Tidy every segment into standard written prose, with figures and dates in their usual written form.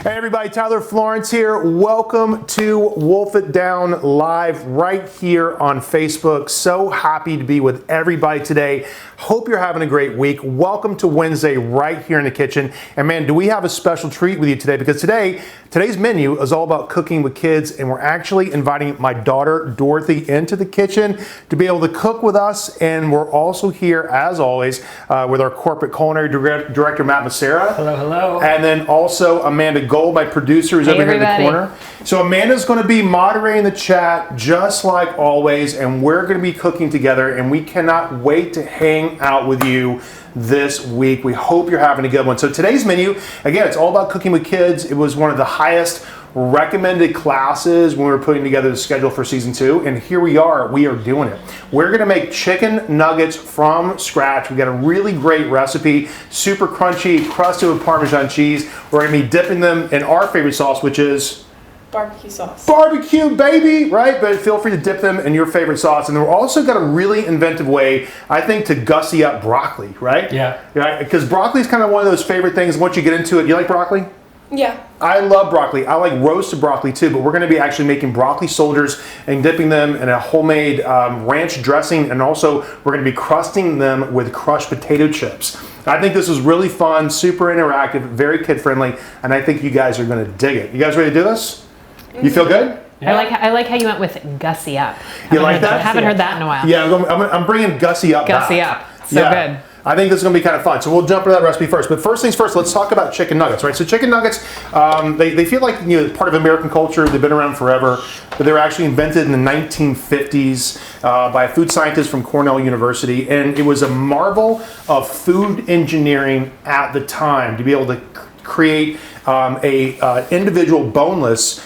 Hey everybody, Tyler Florence here. Welcome to Wolf It Down Live right here on Facebook. So happy to be with everybody today. Hope you're having a great week. Welcome to Wednesday right here in the kitchen. And man, do we have a special treat with you today, because today's menu is all about cooking with kids, and we're actually inviting my daughter Dorothy into the kitchen to be able to cook with us. And we're also here, as always, with our corporate culinary director, Matt Macera. Hello, hello. And then also Amanda Gold, my producer, is over here in the corner. So Amanda's going to be moderating the chat just like always, and we're going to be cooking together, and we cannot wait to hang out with you this week. We hope you're having a good one. So today's menu, again, it's all about cooking with kids. It was one of the highest recommended classes when we were putting together the schedule for season 2, and here we are doing it. We're going to make chicken nuggets from scratch. We got a really great recipe, super crunchy, crusted with Parmesan cheese. We're going to be dipping them in our favorite sauce, which is barbecue sauce. Barbecue, baby, right? But feel free to dip them in your favorite sauce. And then we're also got a really inventive way, I think, to gussy up broccoli, right? Yeah. Right? Because broccoli is kind of one of those favorite things. Once you get into it, you like broccoli? Yeah. I love broccoli. I like roasted broccoli too, but we're going to be actually making broccoli soldiers and dipping them in a homemade ranch dressing, and also we're going to be crusting them with crushed potato chips. I think this is really fun, super interactive, very kid friendly, and I think you guys are going to dig it. You guys ready to do this? You feel good? Yeah. I like how you went with gussy up. You like that? Haven't heard that in a while. Yeah, I'm bringing gussy up. Gussy up. So good. I think this is going to be kind of fun. So we'll jump into that recipe first. But first things first, let's talk about chicken nuggets, right? So chicken nuggets, they feel like part of American culture. They've been around forever, but they were actually invented in the 1950s by a food scientist from Cornell University, and it was a marvel of food engineering at the time to be able to create a individual boneless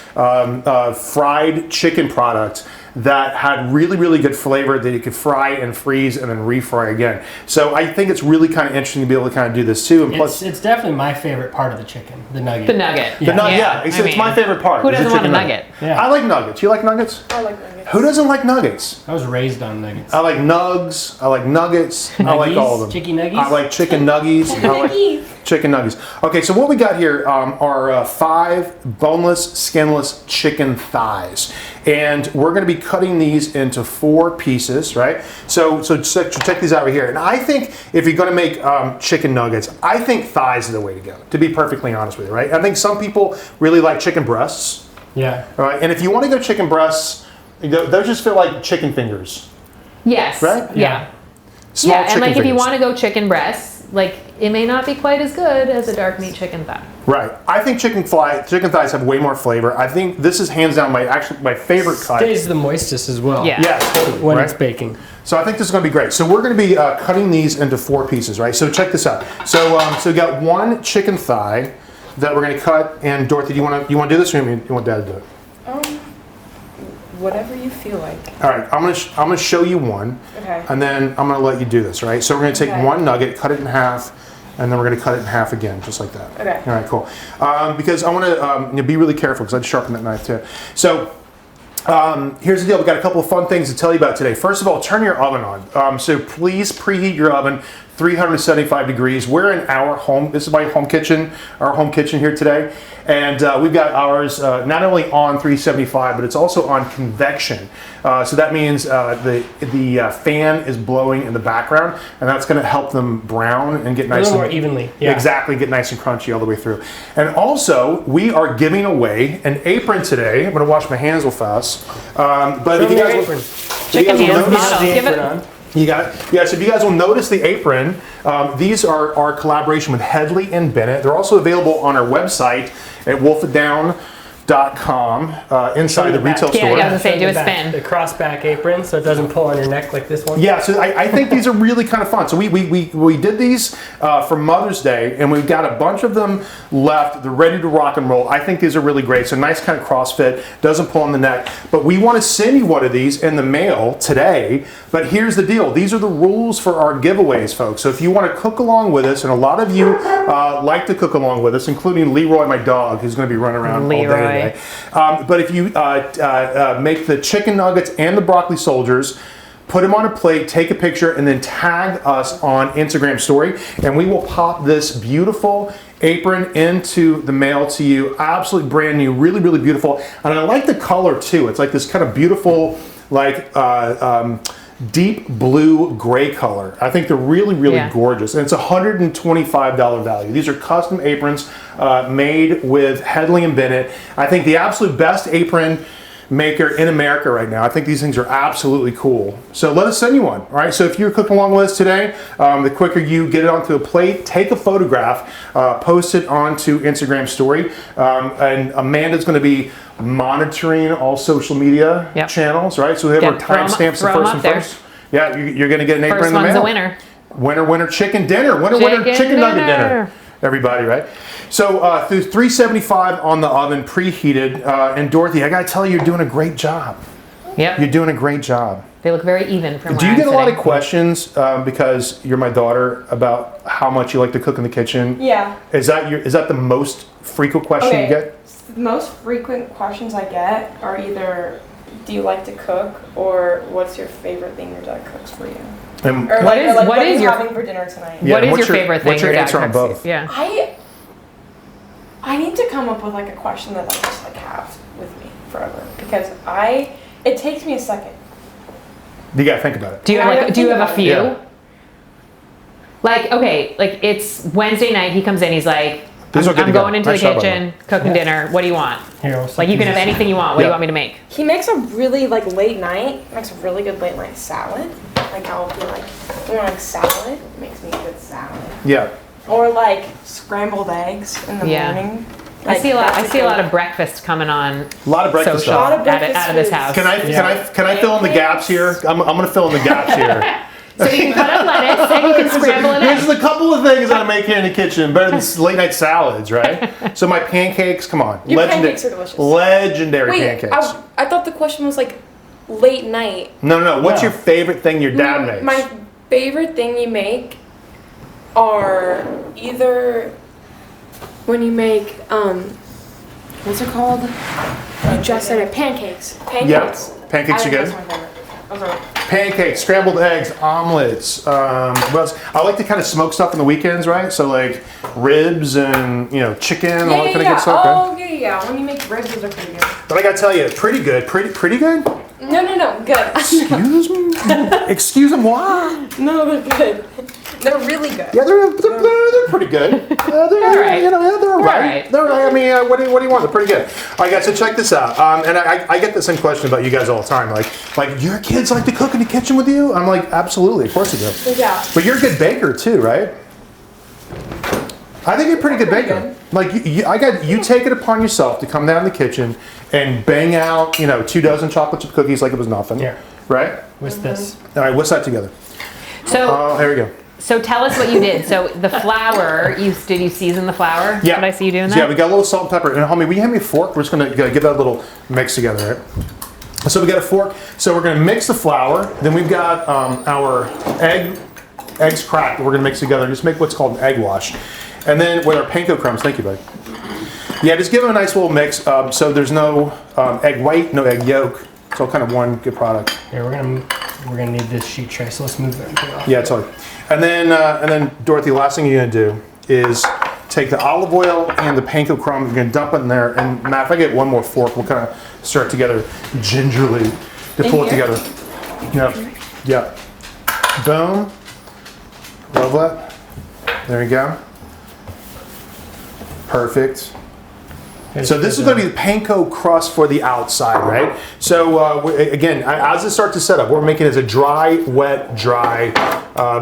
fried chicken product that had really, really good flavor that you could fry and freeze and then refry again. So I think it's really kind of interesting to be able to kind of do this too. And plus, it's definitely my favorite part of the chicken, the nugget. The nugget. Yeah. It's my favorite part. Who doesn't want a nugget? Yeah. I like nuggets. You like nuggets? I like nuggets. Who doesn't like nuggets? I was raised on nuggets. I like nugs. I like nuggets. Nuggies? I like all of them. Chicken nuggies? I like chicken nuggies. I like chicken nuggies. Okay, so what we got here are 5 boneless, skinless chicken thighs. And we're going to be cutting these into 4 pieces, right? So check these out right here. And I think if you're going to make chicken nuggets, I think thighs are the way to go, to be perfectly honest with you, right? I think some people really like chicken breasts. Yeah. All right, and if you want to go chicken breasts, those just feel like chicken fingers. Yes. Right? Yeah. Small and chicken like fingers. if you want to go chicken breasts, like it may not be quite as good as a dark meat chicken thigh. Right. I think chicken thighs have way more flavor. I think this is hands down my favorite cut. Stays the moistest as well. Yeah. Yeah, totally. When right? it's baking. So I think this is going to be great. So we're going to be cutting these into 4 pieces, right? So check this out. So we got 1 chicken thigh that we're going to cut. And Dorothy, do you want to do this, or you want Dad to do it? Whatever you feel like. All right, I'm gonna show you one, Okay. and then I'm gonna let you do this, right? So we're gonna take Okay. 1 nugget, cut it in half, and then we're gonna cut it in half again, just like that. Okay. All right, cool. Because I wanna be really careful, because I'd sharpen that knife too. So here's the deal. We've got a couple of fun things to tell you about today. First of all, turn your oven on. So please preheat your oven 375 degrees. We're in our home. This is my home kitchen, our home kitchen here today. And we've got ours not only on 375, but it's also on convection. So that means the fan is blowing in the background, and that's going to help them brown and get nice a little and more evenly. Yeah. Exactly, get nice and crunchy all the way through. And also, we are giving away an apron today. I'm going to wash my hands real fast. But if you guys apron. Chicken hands model. the Give it. apron on. You got it? Yeah, so if you guys will notice the apron, these are our collaboration with Headley and Bennett. They're also available on our website at inside the retail Yeah, store. I was gonna say, do a The spin. The crossback apron, so it doesn't pull on your neck like this one. Yeah, so I think these are really kind of fun. So we did these for Mother's Day, and we've got a bunch of them left. They're ready to rock and roll. I think these are really great. So nice kind of crossfit, doesn't pull on the neck. But we want to send you one of these in the mail today. But here's the deal. These are the rules for our giveaways, folks. So if you want to cook along with us, and a lot of you like to cook along with us, including Leroy, my dog, who's going to be running around all day today. But if you make the chicken nuggets and the broccoli soldiers, put them on a plate, take a picture, and then tag us on Instagram story, and we will pop this beautiful apron into the mail to you. Absolutely brand new, really, really beautiful. And I like the color too. It's like this kind of beautiful, like deep blue gray color. I think they're really, really gorgeous. And it's a $125 value. These are custom aprons made with Headley and Bennett. I think the absolute best apron maker in America right now. I think these things are absolutely cool. So let us send you one. All right. So if you're cooking along with us today, the quicker you get it onto a plate, take a photograph, post it onto Instagram story, and Amanda's going to be monitoring all social media channels. Right. So we have our timestamps the first and first. Yeah, you're going to get an apron in the mail. First one's a winner. Winner chicken dinner. Winner chicken nugget dinner. Everybody, right? So through 375 on the oven, preheated. And Dorothy, I got to tell you, you're doing a great job. Yep. You're doing a great job. They look very even from where Do you I'm get a lot sitting. of questions because you're my daughter about how much you like to cook in the kitchen? Yeah. Is that the most frequent question you get? The most frequent questions I get are either, do you like to cook, or what's your favorite thing your dad cooks for you? And Or What is- what what are is you your- having for dinner tonight? Yeah, What is what's your your- favorite thing what's your your dad answer on cooks? both? Yeah. I need to come up with like a question that I just like have with me forever, because it takes me a second. you got to think about it. Do you have like? Do you have a few? Yeah. Like, okay, like it's Wednesday night. He comes in. He's like, These are good I'm to go. going into Nice the job, by the kitchen, cooking dinner. What do you want? Here, Like you can have anything you want. What do you Yeah. want me to make? He makes a really like late night. Makes a really good late night salad. Like I'll be like, I want like salad. Makes me a good salad. Yeah. Or like scrambled eggs in the morning. I see a lot. that's I see a good- lot of breakfast coming on. A lot of breakfast social A lot stuff. of breakfast out of this foods. house. Can I fill in the gaps here? I'm going to fill in the gaps here. So you can cut up lettuce and you can scramble it There's in. a couple of things that I make here in the kitchen better than late night salads, right? So my pancakes, come on, Your pancakes are delicious. legendary Wait, pancakes. I thought the question was like late night. No. What's No. your favorite thing your dad makes? My favorite thing you make are either when you make what's it called? You just said it. Pancakes. Pancakes. Pancakes are I think good. that's my favorite. Those are Pancakes, scrambled eggs, omelets. What else? I like to kind of smoke stuff on the weekends, right? So like ribs and chicken, all that kind of good stuff. Right? Oh yeah. When you make ribs, those are pretty good. But I gotta tell you, pretty good. Pretty good. No, good. Excuse me. Excuse me. Why? No, they're good. They're really good. Yeah, they're pretty good. They're All right. they're all right. right. They're all right. I mean, what do you want? They're pretty good. All right, guys. So check this out. And I get the same question about you guys all the time. Like your kids like to cook in the kitchen with you? I'm like, absolutely, of course they do. Yeah. But you're a good baker too, right? I think you're a pretty good baker. Like you take it upon yourself to come down in the kitchen and bang out 24 chocolate chip cookies like it was nothing. Yeah. Right. What's this? All right. What's that together? So, Oh, there we go. so tell us what you did. So the flour, did you season the flour? Yeah. Did I see you doing that? Yeah, we got a little salt and pepper. And homie, will you hand me a fork? We're just gonna give that a little mix together, right? So we got a fork. So we're gonna mix the flour. Then we've got our eggs cracked that we're gonna mix together and just make what's called an egg wash. And then with our panko crumbs, thank you, buddy. Yeah, just give them a nice little mix. So there's no egg white, no egg yolk. It's all kind of one good product. Here, we're gonna need this sheet tray, so let's move everything off. Yeah, totally. And then Dorothy, last thing you're gonna do is take the olive oil and the panko crumb. You're gonna dump it in there. And Matt, if I get one more fork, we'll kind of stir it together gingerly to pull it together. Yeah. Boom. Love that. There you go. Perfect. So this is going to be the panko crust for the outside, right? So again, as it starts to set up, we're making it as a dry, wet, dry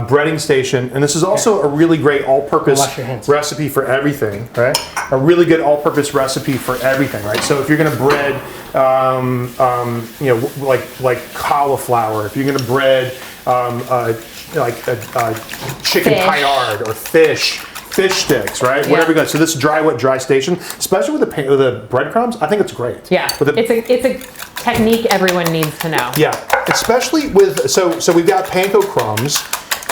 breading station. And this is also a really great all-purpose recipe for everything, right? A really good all-purpose recipe for everything, right? So if you're going to bread, like cauliflower, if you're going to bread chicken paillard or fish sticks, right? Whatever you got. So this dry, wet, dry station, especially with the breadcrumbs, I think it's great. Yeah, it's a technique everyone needs to know. Yeah, especially with, so we've got panko crumbs,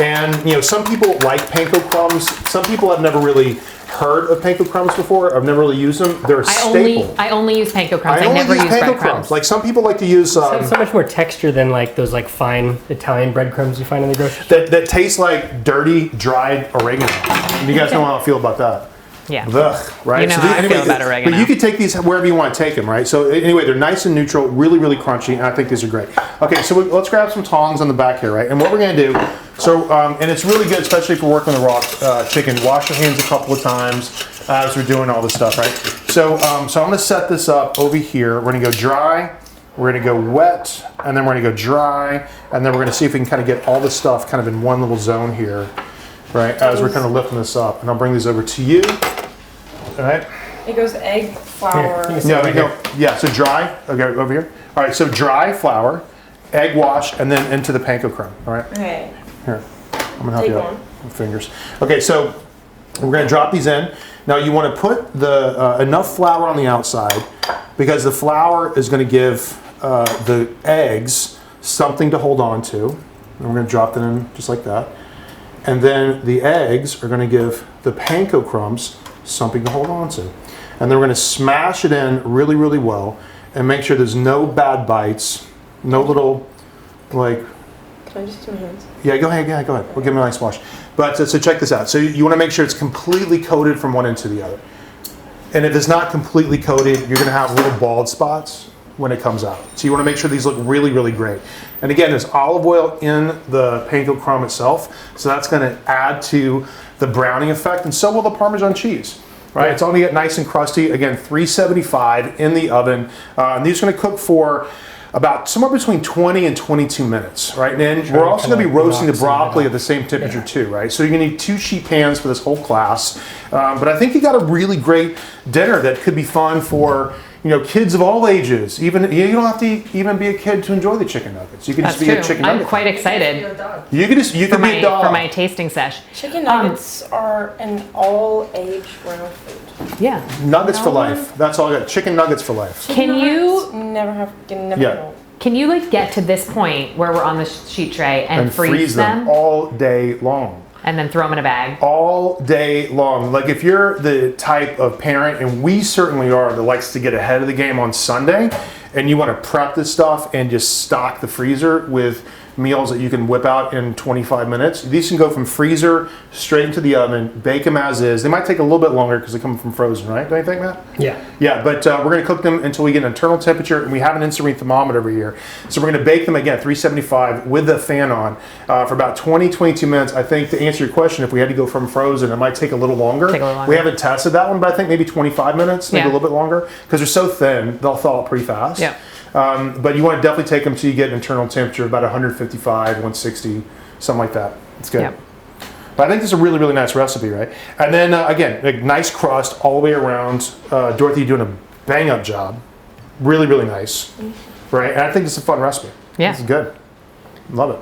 and some people like panko crumbs. Some people have never really heard of panko crumbs before. I've never really used them. They're a staple. I only use panko crumbs. I never use breadcrumbs. Like some people like to use. So much more texture than like those like fine Italian breadcrumbs you find in the grocery store. That taste like dirty, dried oregano. You guys know how I feel about that. Yeah. Ugh, right? You know how I feel about oregano. But you can take these wherever you want to take them, right? So anyway, they're nice and neutral, really, really crunchy, and I think these are great. Okay, so let's grab some tongs on the back here, right? And what we're going to do, and it's really good, especially if we're working the raw chicken, wash your hands a couple of times as we're doing all this stuff, right? So I'm going to set this up over here. We're going to go dry, we're going to go wet, and then we're going to go dry, and then we're going to see if we can kind of get all this stuff kind of in one little zone here, right? As we're kind of lifting this up. And I'll bring these over to you. All right. It goes egg, flour. Yeah, so dry. Okay, over here. All right, so dry flour, egg wash, and then into the panko crumb. All right. Okay. Here, I'm gonna help you out with fingers. Okay, so we're gonna drop these in. Now you want to put the enough flour on the outside because the flour is going to give the eggs something to hold on to. And we're going to drop them in just like that. And then the eggs are going to give the panko crumbs something to hold on to. And then we're going to smash it in really, really well and make sure there's no bad bites, no little, like... Can I just use my hands? Yeah, go ahead. We'll give them a nice wash. But so check this out. So you want to make sure it's completely coated from one end to the other. And if it's not completely coated, you're going to have little bald spots when it comes out. So you want to make sure these look really, really great. And again, there's olive oil in the panko crumb itself, so that's going to add to the browning effect, and so will the Parmesan cheese. Right, it's only get nice and crusty. Again, 375 in the oven. And these are going to cook for about somewhere between 20 and 22 minutes, right? And then we're also going to be roasting the broccoli at the same temperature too, right? So you're going to need 2 sheet pans for this whole class. But I think you got a really great dinner that could be fun for kids of all ages. Even you don't have to even be a kid to enjoy the chicken nuggets. You can just be a chicken nugget. I'm quite excited. You can be a dog for my tasting sesh. Chicken nuggets are an all-age rental food. Yeah. Nuggets for life. That's all I got. Chicken nuggets for life. Can you never Can you like get to this point where we're on the sheet tray and freeze them all day long? And then throw them in a bag? All day long. Like if you're the type of parent, and we certainly are, that likes to get ahead of the game on Sunday, and you want to prep this stuff and just stock the freezer with meals that you can whip out in 25 minutes. These can go from freezer straight into the oven, bake them as is. They might take a little bit longer because they come from frozen, right? Don't you think, Matt? Yeah. Yeah, but we're going to cook them until we get an internal temperature, and we have an infrared thermometer over here. So we're going to bake them again, 375 with the fan on for about 20-22 minutes. I think to answer your question, if we had to go from frozen, it might take a little longer. We haven't tested that one, but I think maybe 25 minutes, maybe a little bit longer, because they're so thin, they'll thaw out pretty fast. Yeah. But you want to definitely take them till you get an internal temperature of about 155, 160, something like that. It's good. Yeah. But I think this is a really, really nice recipe, right? And then again, a nice crust all the way around. Dorothy, you're doing a bang-up job. Really, really nice, right? And I think it's a fun recipe. Yeah. It's good. Love it.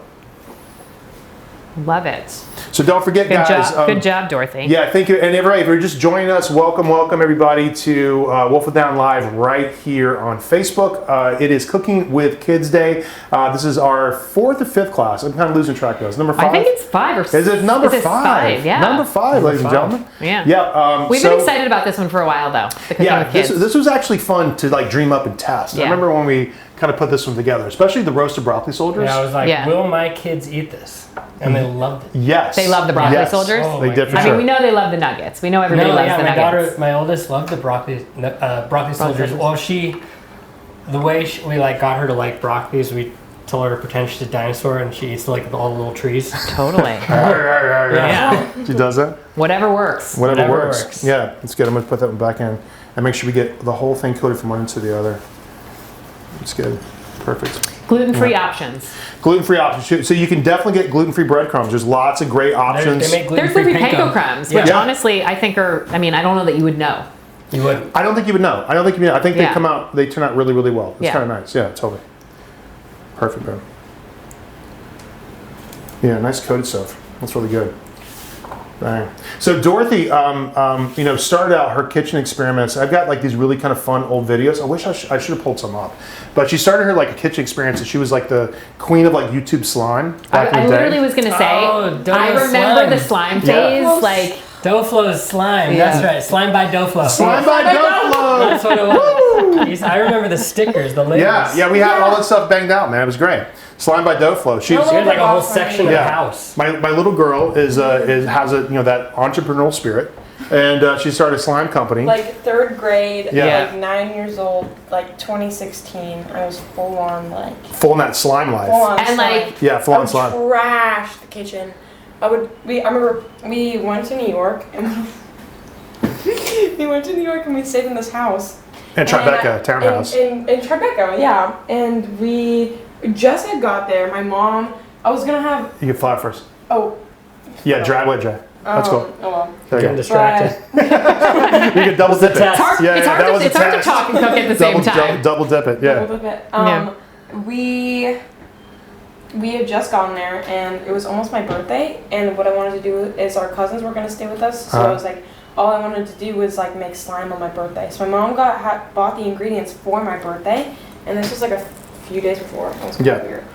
Love it. So don't forget, guys. Good job, Dorothy. Yeah, thank you. And everybody, if you're just joining us, welcome everybody to Wolf It Down Live right here on Facebook. It is Cooking with Kids Day. This is our 4th or 5th class. I'm kind of losing track of those. Number 5? I think it's 5 or 6. Is it number 5? Yeah. Number 5, ladies and gentlemen. Yeah. Yeah. We've been excited about this one for a while, though. The Cooking with Kids. This was actually fun to like dream up and test. Yeah. I remember when we kind of put this one together, especially the roasted broccoli soldiers. Yeah, I was like, will my kids eat this? And they loved it. Yes. They love the broccoli soldiers? Oh, they did for sure. I mean, we know they love the nuggets. We know everybody loves the nuggets. My oldest loved the broccoli soldiers. Well, the way we got her to like broccoli is we told her to pretend she's a dinosaur and she eats like all the little trees. Totally. Yeah. She does that? Whatever works. Whatever works. Yeah, let's get them. Let's put that one back in. and make sure we get the whole thing coated from one end to the other. It's good. Perfect. Gluten-free options. Gluten-free options. So you can definitely get gluten-free breadcrumbs. There's lots of great options. They make There's gluten-free the panko crumbs, which honestly I think are, I mean, I don't know that you would know. You would. I don't think you would know. I think they turn out really, really well. It's kind of nice. Yeah, totally. Perfect, bro. Yeah, nice coated stuff. That's really good. Bang. So Dorothy, started out her kitchen experiments. I've got like these really kind of fun old videos. I wish I should have pulled some up. But she started her like a kitchen experience, and she was like the queen of like YouTube slime. I literally was going to say, I remember the slime phase, like. Doflo's slime. Yeah. That's right. Slime by Doflo. Slime by Doflo. That's what it was. I remember the stickers, the labels. Yeah, we had all that stuff banged out, man. It was great. Slime by Doflo. She had like a whole section of the house. My little girl has that entrepreneurial spirit, and she started a slime company. Like 3rd grade, Yeah. like 9 years old, like 2016. I was full on that slime life. full on And slime. Full I on would slime. trash the kitchen. I remember we went to New York and we stayed in this house. And Tribeca, townhouse. In Tribeca, yeah. And we just had got there. My mom, I was gonna have. You can fly first. Oh. Yeah, dry, wet, dry. That's cool. Oh well. There you Getting go. distracted. You can double dip it. test. It's hard to talk and cook at the same time. Double dip it, yeah. Double dip it. We had just gotten there, and it was almost my birthday, and what I wanted to do is our cousins were going to stay with us, so I was like, all I wanted to do was like make slime on my birthday. So my mom bought the ingredients for my birthday, and this was like a few days before. It was kind of weird.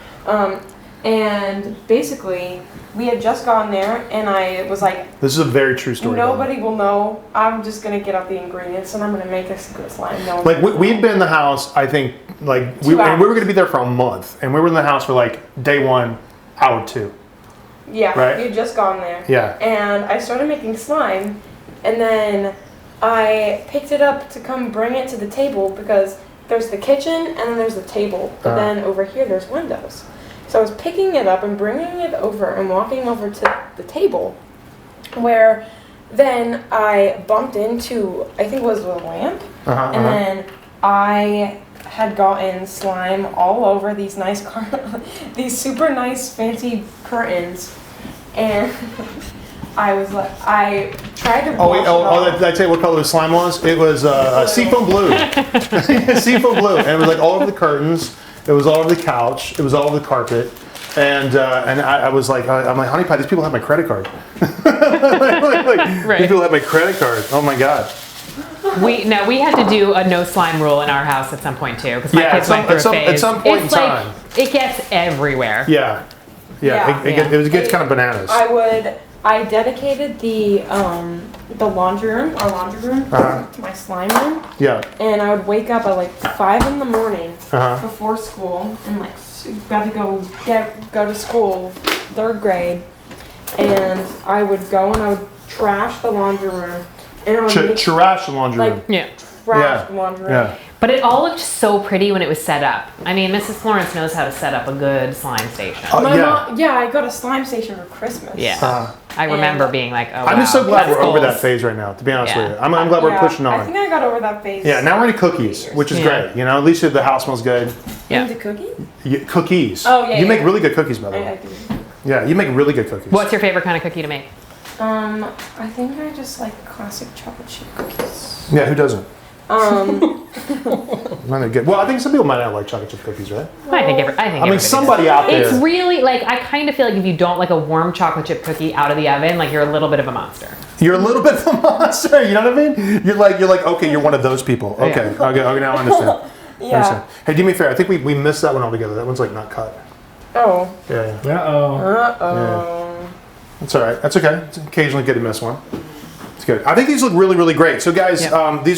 And basically, we had just gotten there, and I was like, this is a very true story. Nobody will know. I'm just going to get out the ingredients, and I'm going to make this good slime. No like we'd been in the house, I think, like we were going to be there for a month, and we were in the house for like day 1, hour 2. Yeah, right? we had just gone there. Yeah. And I started making slime, and then I picked it up to come bring it to the table because there's the kitchen and then there's the table, but then over here there's windows. So I was picking it up and bringing it over and walking over to the table, where then I bumped into, I think it was a lamp, and then I had gotten slime all over these these super nice fancy curtains, and I tried to wash it off. Did I tell you what color the slime was? It was seafoam blue. Seafoam blue, and it was like all over the curtains. It was all over the couch. It was all over the carpet. And I was like, I'm like, honey pie, these people have my credit card. These people have my credit card. Oh my God. We had to do a no slime rule in our house at some point too, because my kids went through a phase. At some point in time. It gets everywhere. Yeah. It gets kind of bananas. I dedicated the laundry room, our laundry room, to my slime room. Yeah. And I would wake up at like 5 in the morning before school, and like got to go to school, 3rd grade, and I would go and I would trash the laundry room. And I would trash the laundry room. Trash the laundry room. Yeah. But it all looked so pretty when it was set up. I mean, Mrs. Florence knows how to set up a good slime station. I got a slime station for Christmas. Yeah. I remember being like, oh, I'm just so glad we're over that phase right now, to be honest with you. I'm glad we're pushing on. I think I got over that phase. Yeah, now we're into cookies, which is great. You know, at least the house smells good. Into cookies? Cookies. Oh, yeah. You make really good cookies, by the way. I do. Yeah, you make really good cookies. What's your favorite kind of cookie to make? I think I just like classic chocolate chip cookies. Yeah, who doesn't? Mine are good. Well, I think some people might not like chocolate chip cookies, right? I mean, somebody out there. It's really like, I kind of feel like if you don't like a warm chocolate chip cookie out of the oven, like you're a little bit of a monster. You're a little bit of a monster. You know what I mean? You're like, okay, you're one of those people. Okay, okay, now I understand. Yeah. Hey, do me a favor. I think we missed that one altogether. That one's like not cut. Oh. Yeah. Uh-oh. That's all right. That's okay. It's occasionally good to miss one. It's good. I think these look really, really great. So guys, these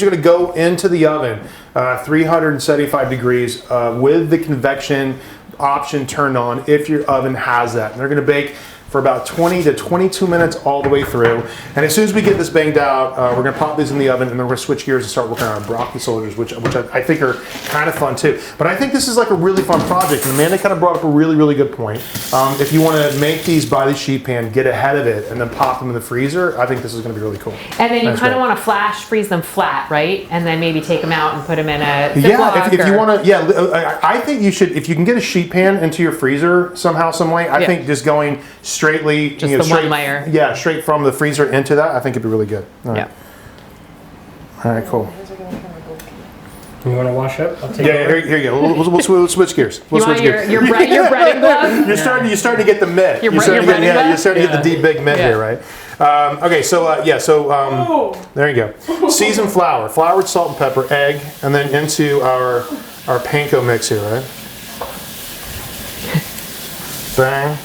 are going to go into the oven, 375 degrees with the convection option turned on if your oven has that. And they're going to bake for about 20 to 22 minutes all the way through. And as soon as we get this banged out, we're going to pop these in the oven, and then we're going to switch gears and start working on our broccoli soldiers, which I think are kind of fun too. But I think this is like a really fun project. And Amanda kind of brought up a really, really good point. If you want to make these by the sheet pan, get ahead of it, and then pop them in the freezer, I think this is going to be really cool. And then you kind of want to flash freeze them flat, right? And then maybe take them out and put them in a Ziploc. Yeah, if you want to, I think you should, if you can get a sheet pan into your freezer somehow, some way, I think just going straightly, just the one layer. Yeah, straight from the freezer into that, I think it'd be really good. All right. Yeah. All right, cool. You want to wash up? I'll take Here you go. We'll switch gears. You want your breading glove? You're starting to get the mitt. You're starting to get the deep big mitt here, right? Okay, there you go. Seasoned flour, floured salt and pepper, egg, and then into our panko mix here, right? Bang.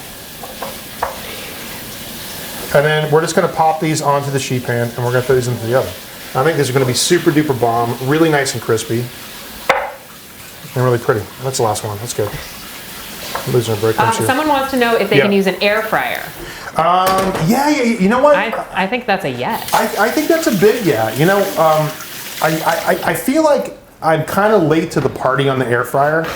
And then we're just going to pop these onto the sheet pan, and we're going to throw these into the oven. I think these are going to be super duper bomb, really nice and crispy, and really pretty. That's the last one. That's good. Losing a breadcrumbs here. Someone wants to know if they can use an air fryer. Yeah. You know what? I think that's a yes. I think that's a big yeah. You know, I feel like I'm kind of late to the party on the air fryer.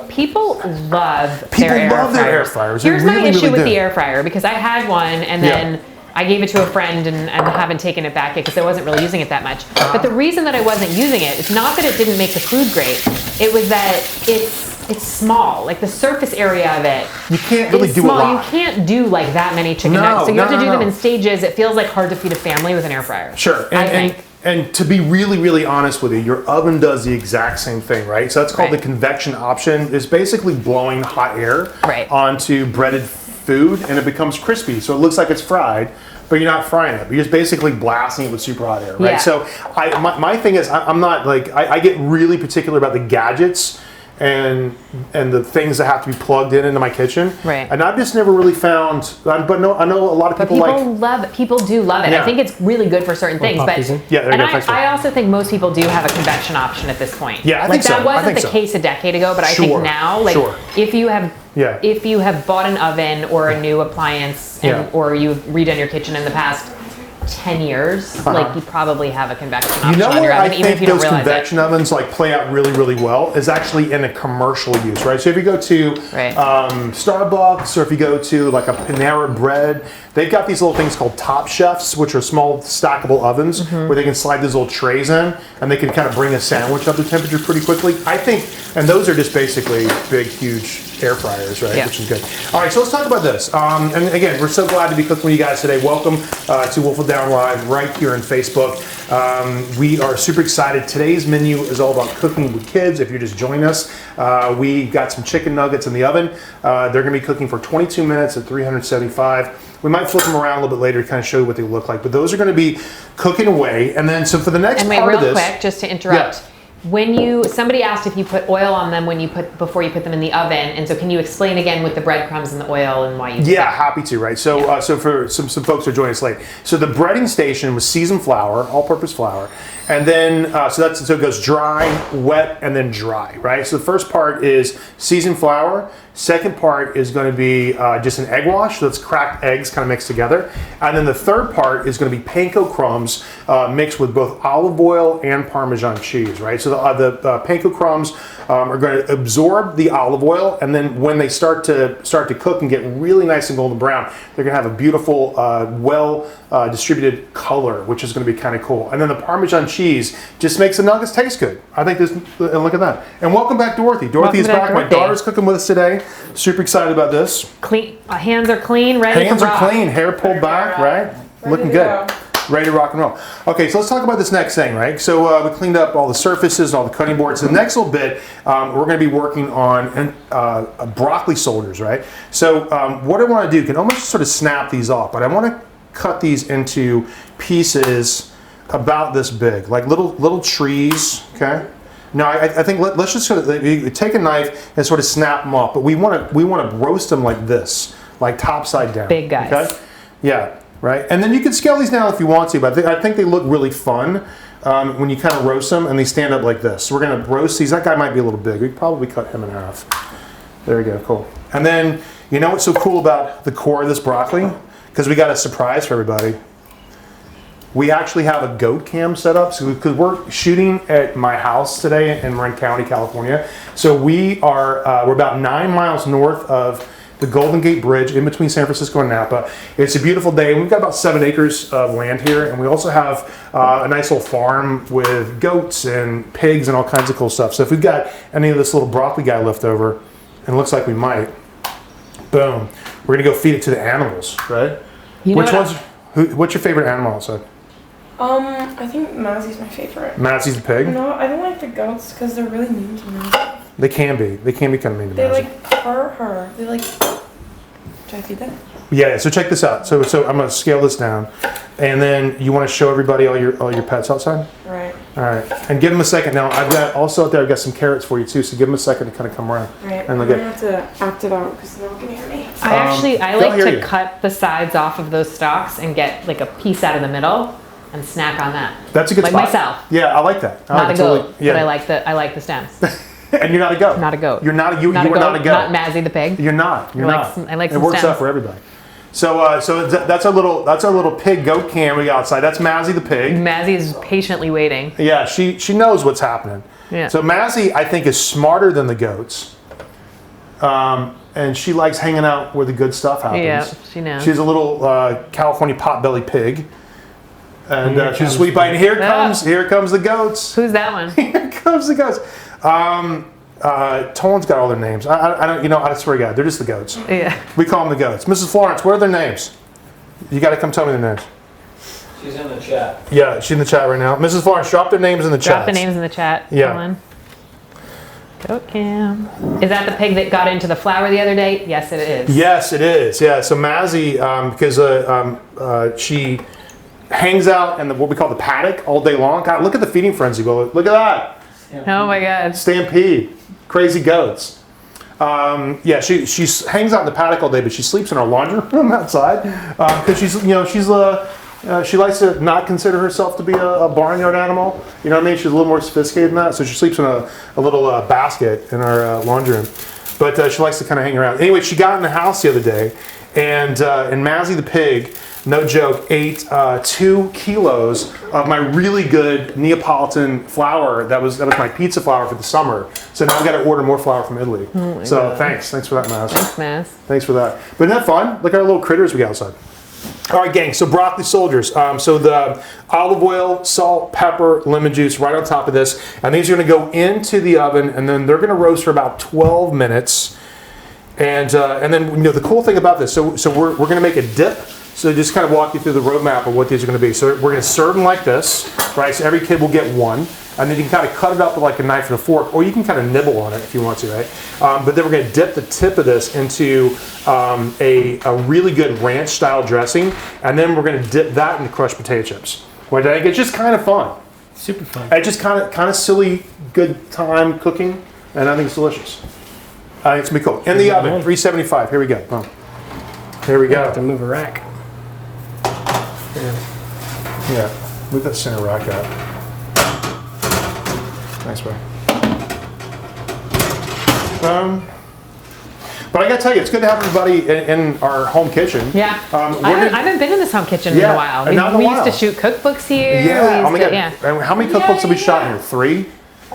People love their air fryers. Here's my issue with the air fryer, because I had one and then I gave it to a friend and haven't taken it back yet because I wasn't really using it that much. But the reason that I wasn't using it, it's not that it didn't make the food great. It was that it's small. Like the surface area of it. You can't really do small. a lot. You can't do like that many chicken nuggets. So you have to do them in stages. It feels like hard to feed a family with an air fryer. Sure. I think. And to be really, really honest with you, your oven does the exact same thing, right? So that's called the convection option. It's basically blowing hot air onto breaded food, and it becomes crispy. So it looks like it's fried, but you're not frying it. You're just basically blasting it with super hot air, right? Yeah. So my thing is, I'm not like, I get really particular about the gadgets and the things that have to be plugged into my kitchen. Right. And I've just never really found, I know a lot of people love it. People do love it. Yeah. I think it's really good for certain things. But I also think most people do have a convection option at this point. Yeah, I think so. That wasn't the case a decade ago, but I think now, like if you have bought an oven or a new appliance or you've redone your kitchen in the past 10 years, like you probably have a convection option on your oven, even if you don't realize it. I think those convection ovens like play out really, really well is actually in a commercial use, right? So if you go to Starbucks, or if you go to like a Panera Bread, they've got these little things called Top Chefs, which are small stackable ovens where they can slide these little trays in, and they can kind of bring a sandwich up to temperature pretty quickly. I think, and those are just basically big, huge air fryers, right? Yeah. Which is good. All right, so let's talk about this. And again, we're so glad to be cooking with you guys today. Welcome to Wolf Down Live right here on Facebook. We are super excited. Today's menu is all about cooking with kids. If you're just joining us, we got some chicken nuggets in the oven. They're going to be cooking for 22 minutes at 375. We might flip them around a little bit later to kind of show you what they look like. But those are going to be cooking away. And then, so for the next part of this... real quick, just to interrupt. Yeah. Somebody asked if you put oil on them before you put them in the oven, and so can you explain again with the breadcrumbs and the oil and why you do that? Happy to, right? So so for some folks who are joining us late, so the breading station was seasoned flour, all-purpose flour, and then so it goes dry, wet, and then dry, right? So the first part is seasoned flour. Second part is going to be just an egg wash, so it's cracked eggs kind of mixed together. And then the third part is going to be panko crumbs mixed with both olive oil and Parmesan cheese, right? So the panko crumbs are going to absorb the olive oil, and then when they start to cook and get really nice and golden brown, they're going to have a beautiful, distributed color, which is going to be kind of cool. And then the Parmesan cheese just makes the nuggets taste good. I think look at that. And welcome back, Dorothy. Dorothy is back. My daughter's cooking with us today. Super excited about this. Clean, hands are clean, ready to rock. Hands are clean, hair pulled back, right? Looking good. Ready to rock and roll. Okay, so let's talk about this next thing, right? So we cleaned up all the surfaces, all the cutting boards. The next little bit, we're going to be working on broccoli soldiers, right? So what I want to do, can almost sort of snap these off, but I want to cut these into pieces about this big, like little trees, okay? Now, I think let's just sort of take a knife and sort of snap them off, but we want to roast them like this, like top side down. Big guys. Okay? Yeah, right. And then you can scale these down if you want to, but I think they look really fun when you kind of roast them and they stand up like this. So we're going to roast these. That guy might be a little big. We could probably cut him in half. There we go. Cool. And then You know what's so cool about the core of this broccoli? Because we got a surprise for everybody. We actually have a goat cam set up, so because we're shooting at my house today in Marin County, California. So we're about 9 miles north of the Golden Gate Bridge in between San Francisco and Napa. It's a beautiful day. We've got about 7 acres of land here, and we also have a nice little farm with goats and pigs and all kinds of cool stuff. So if we've got any of this little broccoli guy left over, and it looks like we might, boom, we're gonna go feed it to the animals, right? What's your favorite animal outside? I think Mazzy's my favorite. Mazzy's the pig? No, I don't like the goats because they're really mean to me. They can be. They can be kind of mean to They Mazzy. like hurt her. They like. Should I feed them? Yeah, so check this out. So I'm gonna scale this down, and then you want to show everybody all your pets outside. Right. All right, and give them a second. Now I've got some carrots for you too. So give them a second to kind of come around. Right. And I'm look gonna have to act it out because no one can hear me. I they'll like hear to you. cut the sides off of those stalks and get like a piece out of the middle and snack on that. That's a good like spot. myself. Yeah, I like that. Not a goat, Yeah. but I like the stems. And you're not a goat. Not a goat. You're not a you. Not you a are goat. not a goat. Not Mazzy the pig. You're not. You're not. I like it some works stems. out for everybody. So that's our little pig goat cam we got outside. That's Mazzy the pig. Mazzy is patiently waiting. Yeah, she knows what's happening. Yeah. So Mazzy, I think, is smarter than the goats, and she likes hanging out where the good stuff happens. Yeah, she knows. She's a little California potbelly pig, and Here she's comes sweet by. And here Ah. comes the goats. Who's that one? Here comes the goats. Tolan's got all their names. I don't. I swear to God, they're just the goats. Yeah. We call them the goats. Mrs. Florence, what are their names? You got to come tell me their names. She's in the chat. Yeah, she's in the chat right now. Mrs. Florence, drop their names in the chat. Drop the names in the chat. Yeah. Ellen. Goat cam. Is that the pig that got into the flour the other day? Yes, it is. Yes, it is. Yeah. So Mazzy, because she hangs out in what we call the paddock all day long. God, look at the feeding frenzy. Look at that. Oh my God. Stampede. Crazy goats. Yeah, she hangs out in the paddock all day, but she sleeps in our laundry room outside because she likes to not consider herself to be a barnyard animal. You know what I mean? She's a little more sophisticated than that, so she sleeps in a little basket in our laundry room. But she likes to kind of hang around. Anyway, she got in the house the other day, and Mazzy the pig, no joke, ate 2 kilos of my really good Neapolitan flour. That was my pizza flour for the summer. So now I've got to order more flour from Italy. So thanks for that, Maz. Thanks, Maz. Thanks for that. But isn't that fun? Look at our little critters we got outside. All right, gang, so broccoli soldiers. So the olive oil, salt, pepper, lemon juice right on top of this. And these are going to go into the oven, and then they're going to roast for about 12 minutes. And then the cool thing about this, so we're going to make a dip. So just kind of walk you through the roadmap of what these are going to be. So we're going to serve them like this, right? So every kid will get one. And then you can kind of cut it up with like a knife and a fork, or you can kind of nibble on it if you want to, right? But then we're going to dip the tip of this into a really good ranch-style dressing, and then we're going to dip that into crushed potato chips. Which I think it's just kind of fun. Super fun. It's just kind of silly, good time cooking, and I think it's delicious. I think it's going to be cool. In the oven, 375. Here we go. Boom. Here we I have to go. move a rack. Yeah, move that center rack out. Nice way. But I gotta tell you, it's good to have everybody in our home kitchen. Yeah. I haven't been in this home kitchen in Yeah, a while. not in a We while. used to shoot cookbooks here. Yeah. We Oh my used God. to- And how many cookbooks have we shot in here? 3?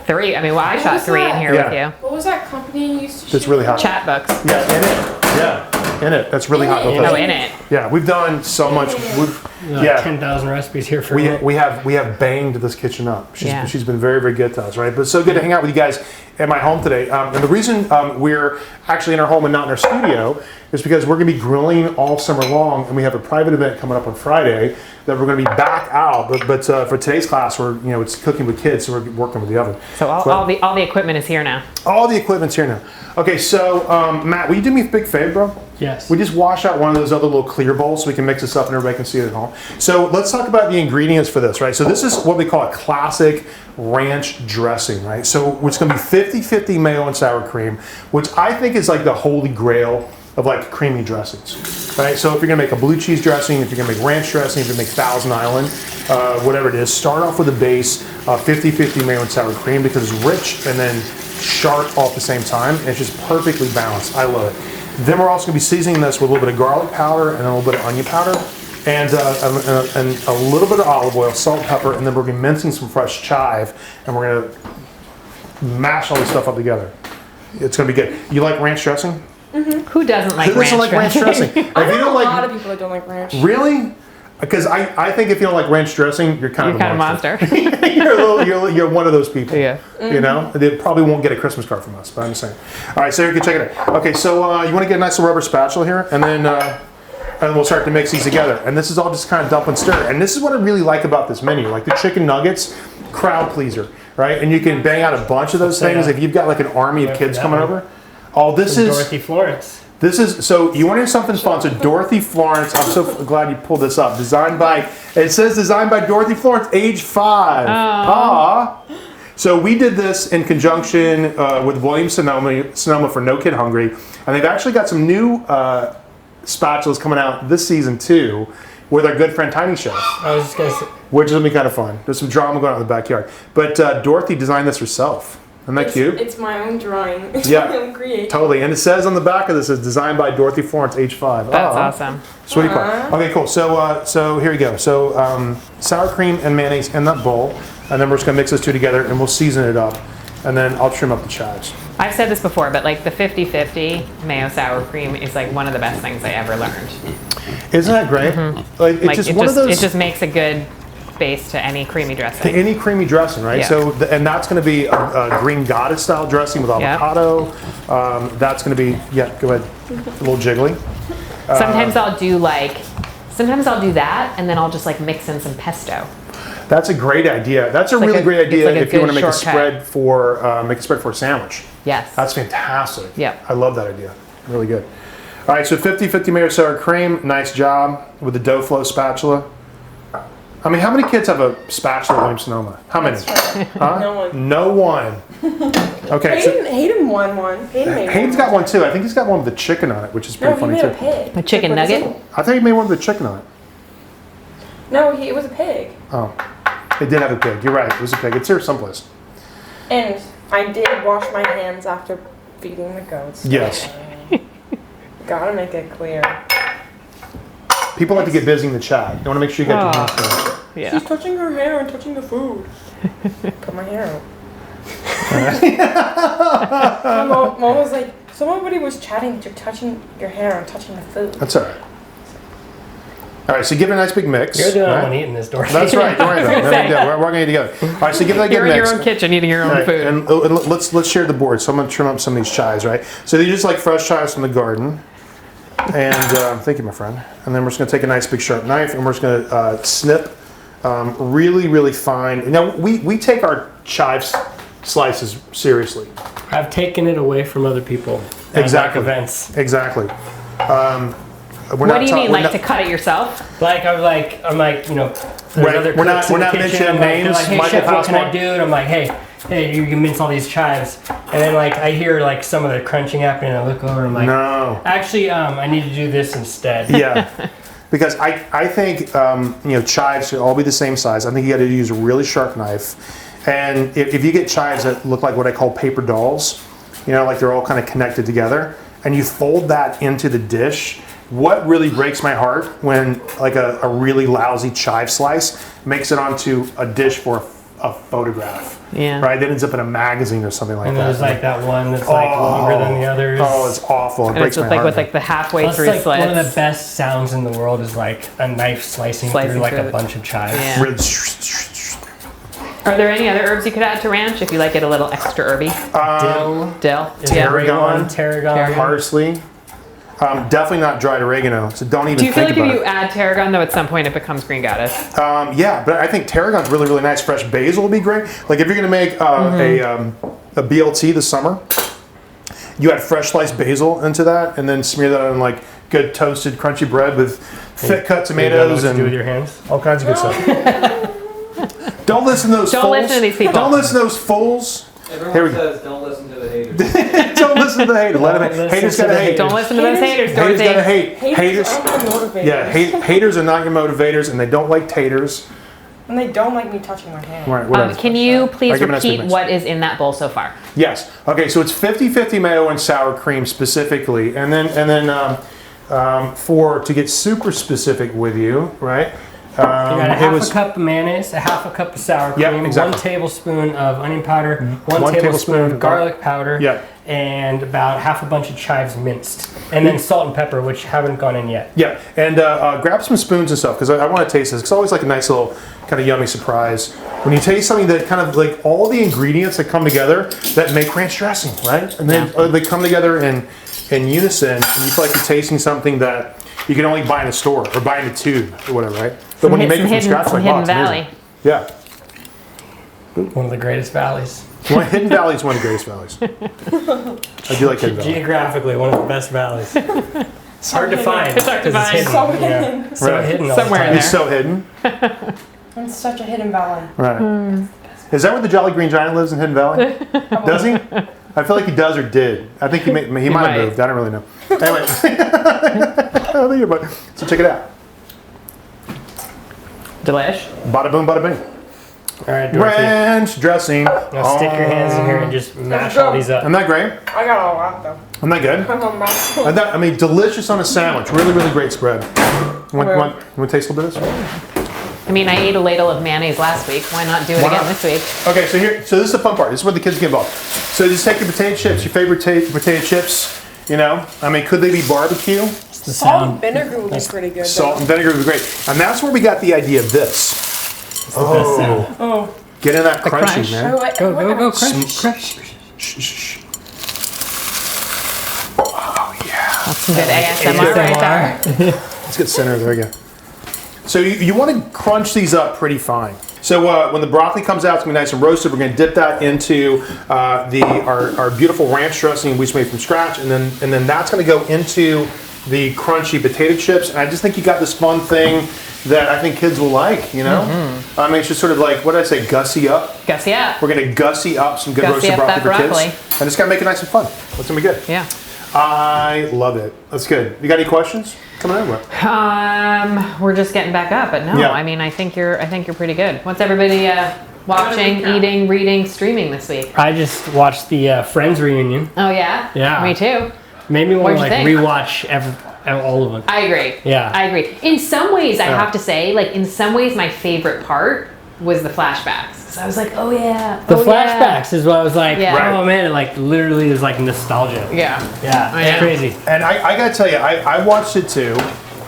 3. I mean, well, I What shot was 3 in that? here Yeah. with you. What was that company you used to That's really hot. Chat books. Yeah, in it. Yeah, in it. That's really hot. Don't touch Oh, it. in it. Yeah, we've done so much. Yeah. 10,000 recipes here for We have banged this kitchen up. Yeah. She's been very, very good to us, right? But it's so good to hang out with you guys at my home today. And the reason we're actually in our home and not in our studio is because we're going to be grilling all summer long, and we have a private event coming up on Friday that we're going to be back out. But for today's class, it's cooking with kids, so we're working with the oven. So all the equipment is here now. All the equipment's here now. Okay, so Matt, will you do me a big favor, bro? Yes. We just wash out one of those other little clear bowls so we can mix this up and everybody can see it at home. So let's talk about the ingredients for this, right? So this is what we call a classic ranch dressing, right? So it's going to be 50-50 mayo and sour cream, which I think is like the holy grail of like creamy dressings, right? So if you're gonna make a blue cheese dressing, if you're gonna make ranch dressing, if you're gonna make Thousand Island, whatever it is, start off with a base 50-50 mayo and sour cream because it's rich and then sharp all at the same time. And it's just perfectly balanced. I love it. Then we're also going to be seasoning this with a little bit of garlic powder and a little bit of onion powder. And a little bit of olive oil, salt, pepper, and then we're going to be mincing some fresh chive, and we're going to mash all this stuff up together. It's going to be good. You like ranch dressing? Mm-hmm. Who doesn't like Who doesn't like ranch dressing? I know a lot of people that don't like ranch. Really? Because I think if you don't like ranch dressing, you're kind of a monster. you're one of those people. Yeah. You know, they probably won't get a Christmas card from us, but I'm just saying. All right, so you can check it out. Okay, so you want to get a nice little rubber spatula here, and then we'll start to mix these together. And this is all just kind of dump and stir. And this is what I really like about this menu, like the chicken nuggets, crowd pleaser, right? And you can bang out a bunch of those things if you've got like an army of kids coming over. Oh, this is Dorothy Florence. This is, so you want to hear something fun. So Dorothy Florence, I'm so glad you pulled this up. It says designed by Dorothy Florence, age 5. Aww. So we did this in conjunction with William Sonoma for No Kid Hungry. And they've actually got some new spatulas coming out this season too with our good friend Tiny Chef. I was just going to say. Which is going to be kind of fun. There's some drama going on in the backyard. But Dorothy designed this herself. Isn't that cute? It's my own drawing. It's Yeah, my own creation. totally. And it says on the back of this, it's designed by Dorothy Florence, age 5. That's awesome. Sweetie pie. Okay, cool. So here we go. So sour cream and mayonnaise in that bowl, and then we're just gonna mix those two together, and we'll season it up, and then I'll trim up the chives. I've said this before, but like the 50-50 mayo sour cream is like one of the best things I ever learned. Isn't that great? Mm-hmm. Like it's just one of those. It just makes a good base to any creamy dressing. To any creamy dressing, right? Yeah. So, and that's going to be a green goddess style dressing with avocado. That's going to be, go ahead, a little jiggly. Sometimes I'll do that, and then I'll just like mix in some pesto. That's a great idea. That's a like really great idea like if you want to make shortcut. a spread for a sandwich. Yes. That's fantastic. Yep. I love that idea. Really good. All right, so 50-50 mayo sour cream. Nice job with the dough flow spatula. I mean, how many kids have a spatula at William Sonoma? How many? Huh? No one. No one. Okay. Hayden won one. Hayden's got one too. I think he's got one with the chicken on it, which is pretty funny he too. made a pig. A chicken What is nugget? it? I think he made one with the chicken on it. No, it was a pig. Oh, it did have a pig. You're right. It was a pig. It's here someplace. And I did wash my hands after feeding the goats. Yes. Gotta make it clear. People like to get busy in the chat. You want to make sure you get your hands clean. Yeah. She's touching her hair and touching the food. Cut my hair out. Mom was like, somebody was chatting that you're touching your hair and touching the food. That's all right. All right, so give it a nice big mix. You're the only right? one eating this, Dorothy. That's right. Don't worry about it. No big deal. We're going to eat together. All right, so give it a good You're in mix. your own kitchen eating your own All right, food. and let's share the board. So I'm going to trim up some of these chives, right? So these are just like fresh chives from the garden. And thank you, my friend. And then we're just going to take a nice big sharp knife, and we're just going to snip really, really fine. Now we take our chives slices seriously. I've taken it away from other people. at Exactly. Events. Exactly. What do you mean, like to cut it yourself? Like I'm like, you know, there's Right. other We're cooks not in the mentioning kitchen, they're names. like, hey Michael chef, what can I Passmore. do? And I'm like, hey, you can mince all these chives. And then like I hear like some of the crunching happening, and I look over and I'm like, No. actually, I need to do this instead. Yeah. Because I think chives should all be the same size. I think you got to use a really sharp knife. And if you get chives that look like what I call paper dolls, like they're all kind of connected together, and you fold that into the dish, what really breaks my heart when like a really lousy chive slice makes it onto a dish for a photograph. Yeah. Right? That ends up in a magazine or something like And that. there's like that one that's like longer than the others. Oh, it's awful. It And breaks it's my like heart. with like the halfway That's through like slits. one of the best sounds in the world is like a knife slicing through like a it. bunch of chives. Yeah. Really- Are there any other herbs you could add to ranch if you like it a little extra herby? Dill. Is there a great one? Tarragon. Parsley. Definitely not dried oregano, so don't even Do you feel think like if about you add tarragon, though, at some point it becomes green goddess? Yeah, but I think tarragon's really, really nice. Fresh basil would be great. Like if you're going to make a BLT this summer, you add fresh sliced basil into that, and then smear that on like good toasted, crunchy bread with thick cut You don't know tomatoes what to and do with your hands. all kinds of good stuff. Don't listen to those Don't fools. listen to these people. Don't listen to those fools. Everyone Here we says don't listen to the haters. Don't listen to the haters. Let them Don't hate. Haters listen to gotta the hate. Don't listen to those haters, Haters Dorothy. gotta hate. Haters aren't my motivators. Yeah, haters are not your motivators, and they don't like taters. And they don't like me touching my hand. Right, whatever. Can you please give me an repeat estimate. what is in that bowl so far? Yes. Okay, so it's 50-50 mayo and sour cream specifically. And then to get super specific with you, right? You got a half a cup of mayonnaise, a half a cup of sour cream, Yep, exactly. 1 tablespoon of onion powder, One one tablespoon tablespoon of of garlic powder, Yep. and about half a bunch of chives minced. And then salt and pepper, which haven't gone in yet. Yeah, and grab some spoons and stuff because I want to taste this. It's always like a nice little kind of yummy surprise when you taste something that kind of like all the ingredients that come together that make ranch dressing, right? And then they come together in unison, and you feel like you're tasting something that you can only buy in a store or buy in a tube or whatever, right? But when you make it from scratch, like, wow, Hidden it's Valley. amazing. Yeah. One of the greatest valleys. Hidden Valley is one of the greatest valleys. I do like Hidden Valley. Geographically, one of the best valleys. It's hard to find. It's hard to 'cause find. It's So hidden. Yeah. hidden. So Right. hidden all Somewhere the in time. It's so hidden. It's such a hidden valley. Right. Is that where the Jolly Green Giant lives in Hidden Valley? Does he? I feel like he does or did. I think he might have might. moved. I don't really know. Anyway. So check it out. Delish. Bada boom, bada bing. All right, Dorothy. Ranch dressing. Now stick your hands in here and just mash go. all these up. Isn't that great? I got a lot though. Isn't that good? I'm on my I mean, delicious on a sandwich. Really, really great spread. You want to taste a little bit of this? I mean, I ate a ladle of mayonnaise last week. Why not do it Why again not? this week? Okay, so this is the fun part. This is where the kids get involved. So just take your potato chips, your favorite potato chips. You know, I mean, could they be barbecue? It's the salt sound. and vinegar would be pretty good. Salt and vinegar would be great. And that's where we got the idea of this. Best sound. Oh. Get in that crunchy, crunch. man. Oh, wait, Go, go, go, wait. crush. Shh, shh, shh. That's some good ASMR right there. Let's get center. There we go. So you want to crunch these up pretty fine. So when the broccoli comes out, it's going to be nice and roasted. We're going to dip that into our beautiful ranch dressing we just made from scratch, and then that's going to go into the crunchy potato chips. And I just think you got this fun thing that I think kids will like. You know, I mean, it's just sort of like, what did I say, gussy up. Gussy up. We're going to gussy up some good Gussy roasted up broccoli that for broccoli. kids, and it's going to make it nice and fun. It's going to be good. Yeah. I love it. That's good. You got any questions coming over? We're just getting back up, but no, Yeah. I mean, I think you're pretty good. What's everybody watching, eating, reading, streaming this week? I just watched the Friends reunion. Oh yeah. Yeah. Me too. Made me want to What'd you like think? rewatch all of them. I agree. Yeah. I agree. In some ways, I have to say, like in some ways, my favorite part was the flashbacks. Because I was like, oh yeah. The oh, flashbacks is what I was like, Yeah. oh man, it like literally is like nostalgia. Yeah. Yeah, I it's know. crazy. And I got to tell you, I watched it too,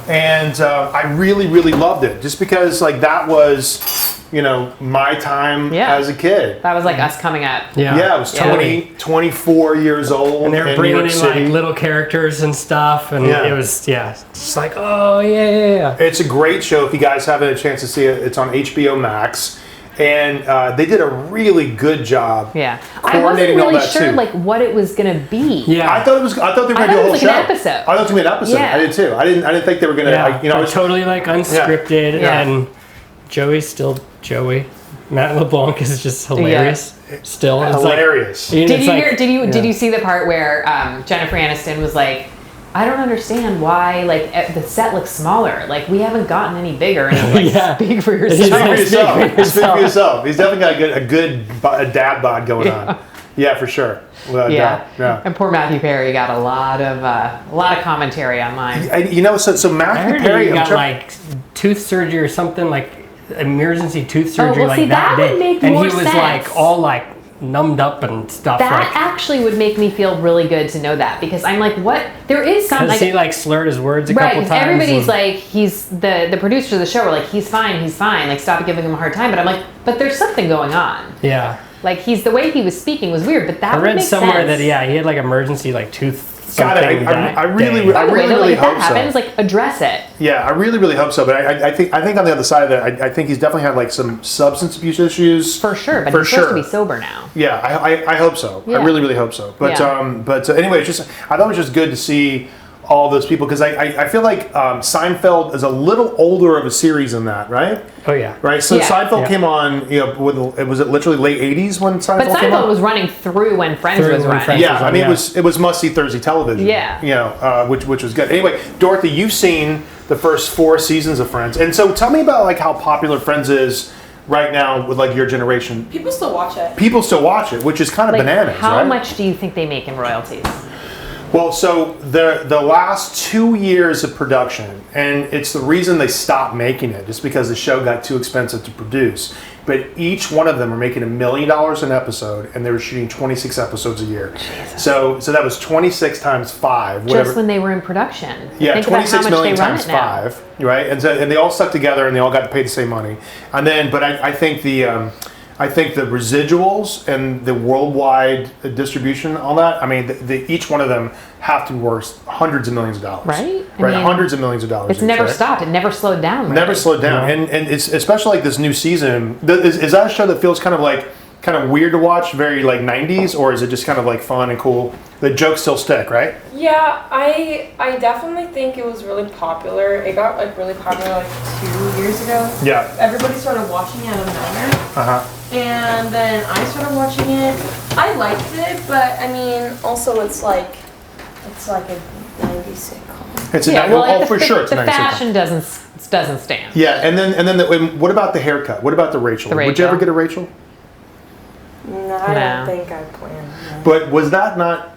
and I really, really loved it. Just because, like, that was, you know, my time Yeah. as a kid. That was like us coming up. Yeah. Yeah, I was Yeah. 24 years old. And they were in bringing New York in City. like little characters and stuff, and Yeah. it was just like, oh yeah. It's a great show. If you guys haven't had a chance to see it, it's on HBO Max. And they did a really good job. Yeah. I wasn't coordinating all really that sure too. like what it was gonna be. Yeah. I thought they were going to I do a thought whole it was show. like an episode. I thought it was going to be an episode. Yeah. I did too. I didn't think they were going to. Yeah, You know, but totally like unscripted, Yeah. and Joey's still Joey. Matt LeBlanc is just hilarious. Still, it's hilarious. Like, Did it's you like- hear? Did yeah. you see the part where Jennifer Aniston was like, "I don't understand why like the set looks smaller. Like we haven't gotten any bigger." And I'm like, Yeah. "Speak for Speak Speak yourself." for yourself. Speak for Speak for yourself. He's definitely got a good dad bod going Yeah. on. Yeah, for sure. Without a Yeah. doubt. Yeah. And poor Matthew Perry got a lot of commentary online. You know, so I Matthew heard Perry. he I'm got trying- like tooth surgery or something, like emergency tooth surgery, well, like see, that that day, would make and more he was sense. like all like numbed up and stuff. That like, actually would make me feel really good to know that because I'm like, what? There is some because like, he like slurred his words a right? couple 'Cause times. everybody's and- like, he's the producers of the show were like, he's fine, like stop giving him a hard time. But I'm like, but there's something going on. yeah. Like the way he was speaking was weird, but that I would read make somewhere sense. that he had like emergency like tooth. God, something that I really, day. I By the way, really, though, really if that hope so. happens, like address it. Yeah, I really, really hope so. But I think on the other side of that, I think he's definitely had like some substance abuse issues. For sure, but For he's supposed to sure. be sober now. Yeah, I hope so. Yeah. I really, really hope so. But Yeah. anyway, it's just I thought it was just good to see all those people because I feel like Seinfeld is a little older of a series than that, right? Oh yeah. Right. So Yeah. Seinfeld Yeah. came on. You know, was it literally late '80s when Seinfeld But came on? Seinfeld was running through when Friends Through was when running. Friends Yeah, was I on, mean yeah. it was must see Thursday television. Yeah. You know, which was good. Anyway, Dorothy, you've seen the first 4 seasons of Friends, and so tell me about like how popular Friends is right now with like your generation. People still watch it. People still watch it, which is kind of Like, bananas, how right? much do you think they make in royalties? Well, so the last 2 years of production, and it's the reason they stopped making it, just because the show got too expensive to produce. But each one of them are making $1 million an episode, and they were shooting 26 episodes a year. Jesus. So that was 26 times 5, whatever. Just when they were in production. Yeah, Think about how 26 much million they run times it now. 5, right? And they all stuck together, and they all got paid the same money. And then, but I think the residuals and the worldwide distribution, all that. I mean, each one of them have to be worth hundreds of millions of dollars, Right? I Right, mean, hundreds of millions of dollars. It's each, never right? stopped. It never slowed down. Really. Never slowed down, and it's especially like this new season. Is that a show that feels kind of weird to watch, very like 90s, or is it just kind of like fun and cool? The jokes still stick, right? Yeah, I definitely think it was really popular. It got like really popular like 2 years ago. Yeah. Everybody started watching it out of nowhere. Uh-huh. And then I started watching it. I liked it, but I mean, also it's like a 90s sitcom. It's a Yeah, well, for the, sure. It's a the 90s sitcom. fashion doesn't stand. Yeah, and then what about the haircut? What about the Rachel? The Would you ever Rachel? get a Rachel? No, I No. don't think I planned. But was that not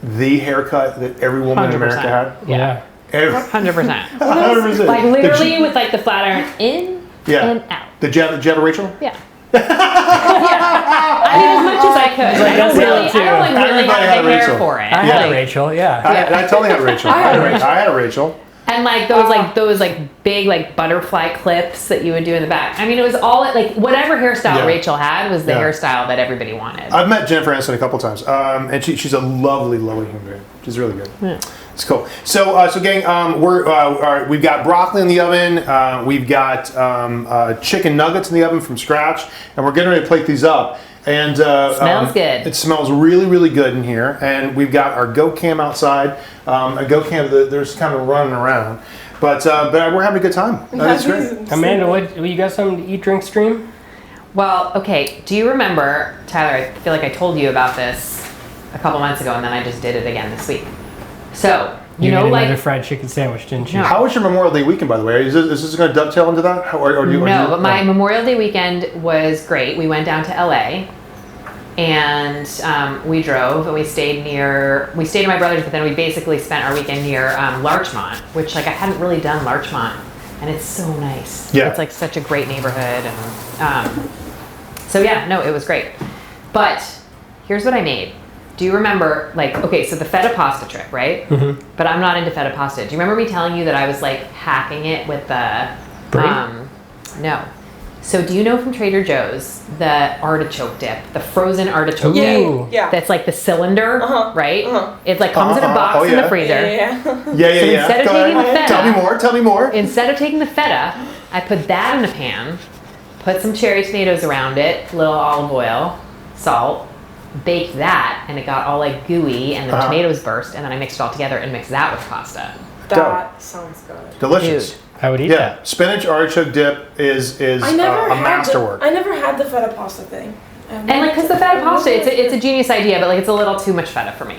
the haircut that every woman in America had? Yeah. Every, 100%. 100%. Like Did literally you- with like the flat iron in Yeah. and out. Did you have a Rachel? Yeah. I mean, as much as I could. I don't really Everybody have had the a hair Rachel. for it. I had Like, a Rachel, yeah. I totally had a Rachel. I had a Rachel. and like those big like butterfly clips that you would do in the back. I mean, it was all like whatever hairstyle Yeah. Rachel had was the Yeah. hairstyle that everybody wanted. I've met Jennifer Aniston a couple times, and she's a lovely human being. She's really good. Yeah. It's cool. So gang, we've got broccoli in the oven. We've got chicken nuggets in the oven from scratch, and we're getting ready to plate these up. And Smells good. It smells really, really good in here. And we've got our goat cam outside. A goat cam there's kind of running around, but we're having a good time. That's great. Amanda, what you got something to eat, drink, stream? Well, okay. Do you remember, Tyler? I feel like I told you about this a couple months ago, and then I just did it again this week. So you know, made like another fried chicken sandwich, didn't you? No. How was your Memorial Day weekend, by the way? Is this going to dovetail into that? no, but my Memorial Day weekend was great. We went down to LA, and we drove, and we stayed at my brother's, but then we basically spent our weekend near Larchmont, which like I hadn't really done Larchmont, and it's so nice. Yeah. It's like such a great neighborhood, and so yeah, no, it was great. But here's what I made. Do you remember, like, okay, so the feta pasta trick, right? Mm-hmm. But I'm not into feta pasta. Do you remember me telling you that I was like hacking it with the Brie? no. So do you know from Trader Joe's the artichoke dip, the frozen artichoke Yeah, dip? yeah. That's like the cylinder, right? It like comes in a box Oh, in yeah. the freezer. Yeah. instead of Go taking ahead. the feta- Tell me more. Instead of taking the feta, I put that in a pan, put some cherry tomatoes around it, a little olive oil, salt, baked that, and it got all like gooey, and the tomatoes burst, and then I mixed it all together and mixed that with pasta. That sounds good. Delicious. Dude. I would eat Yeah, that. spinach artichoke dip is a masterwork. I never had the feta pasta thing. And like, cause the feta pasta, it's a genius idea, but like it's a little too much feta for me.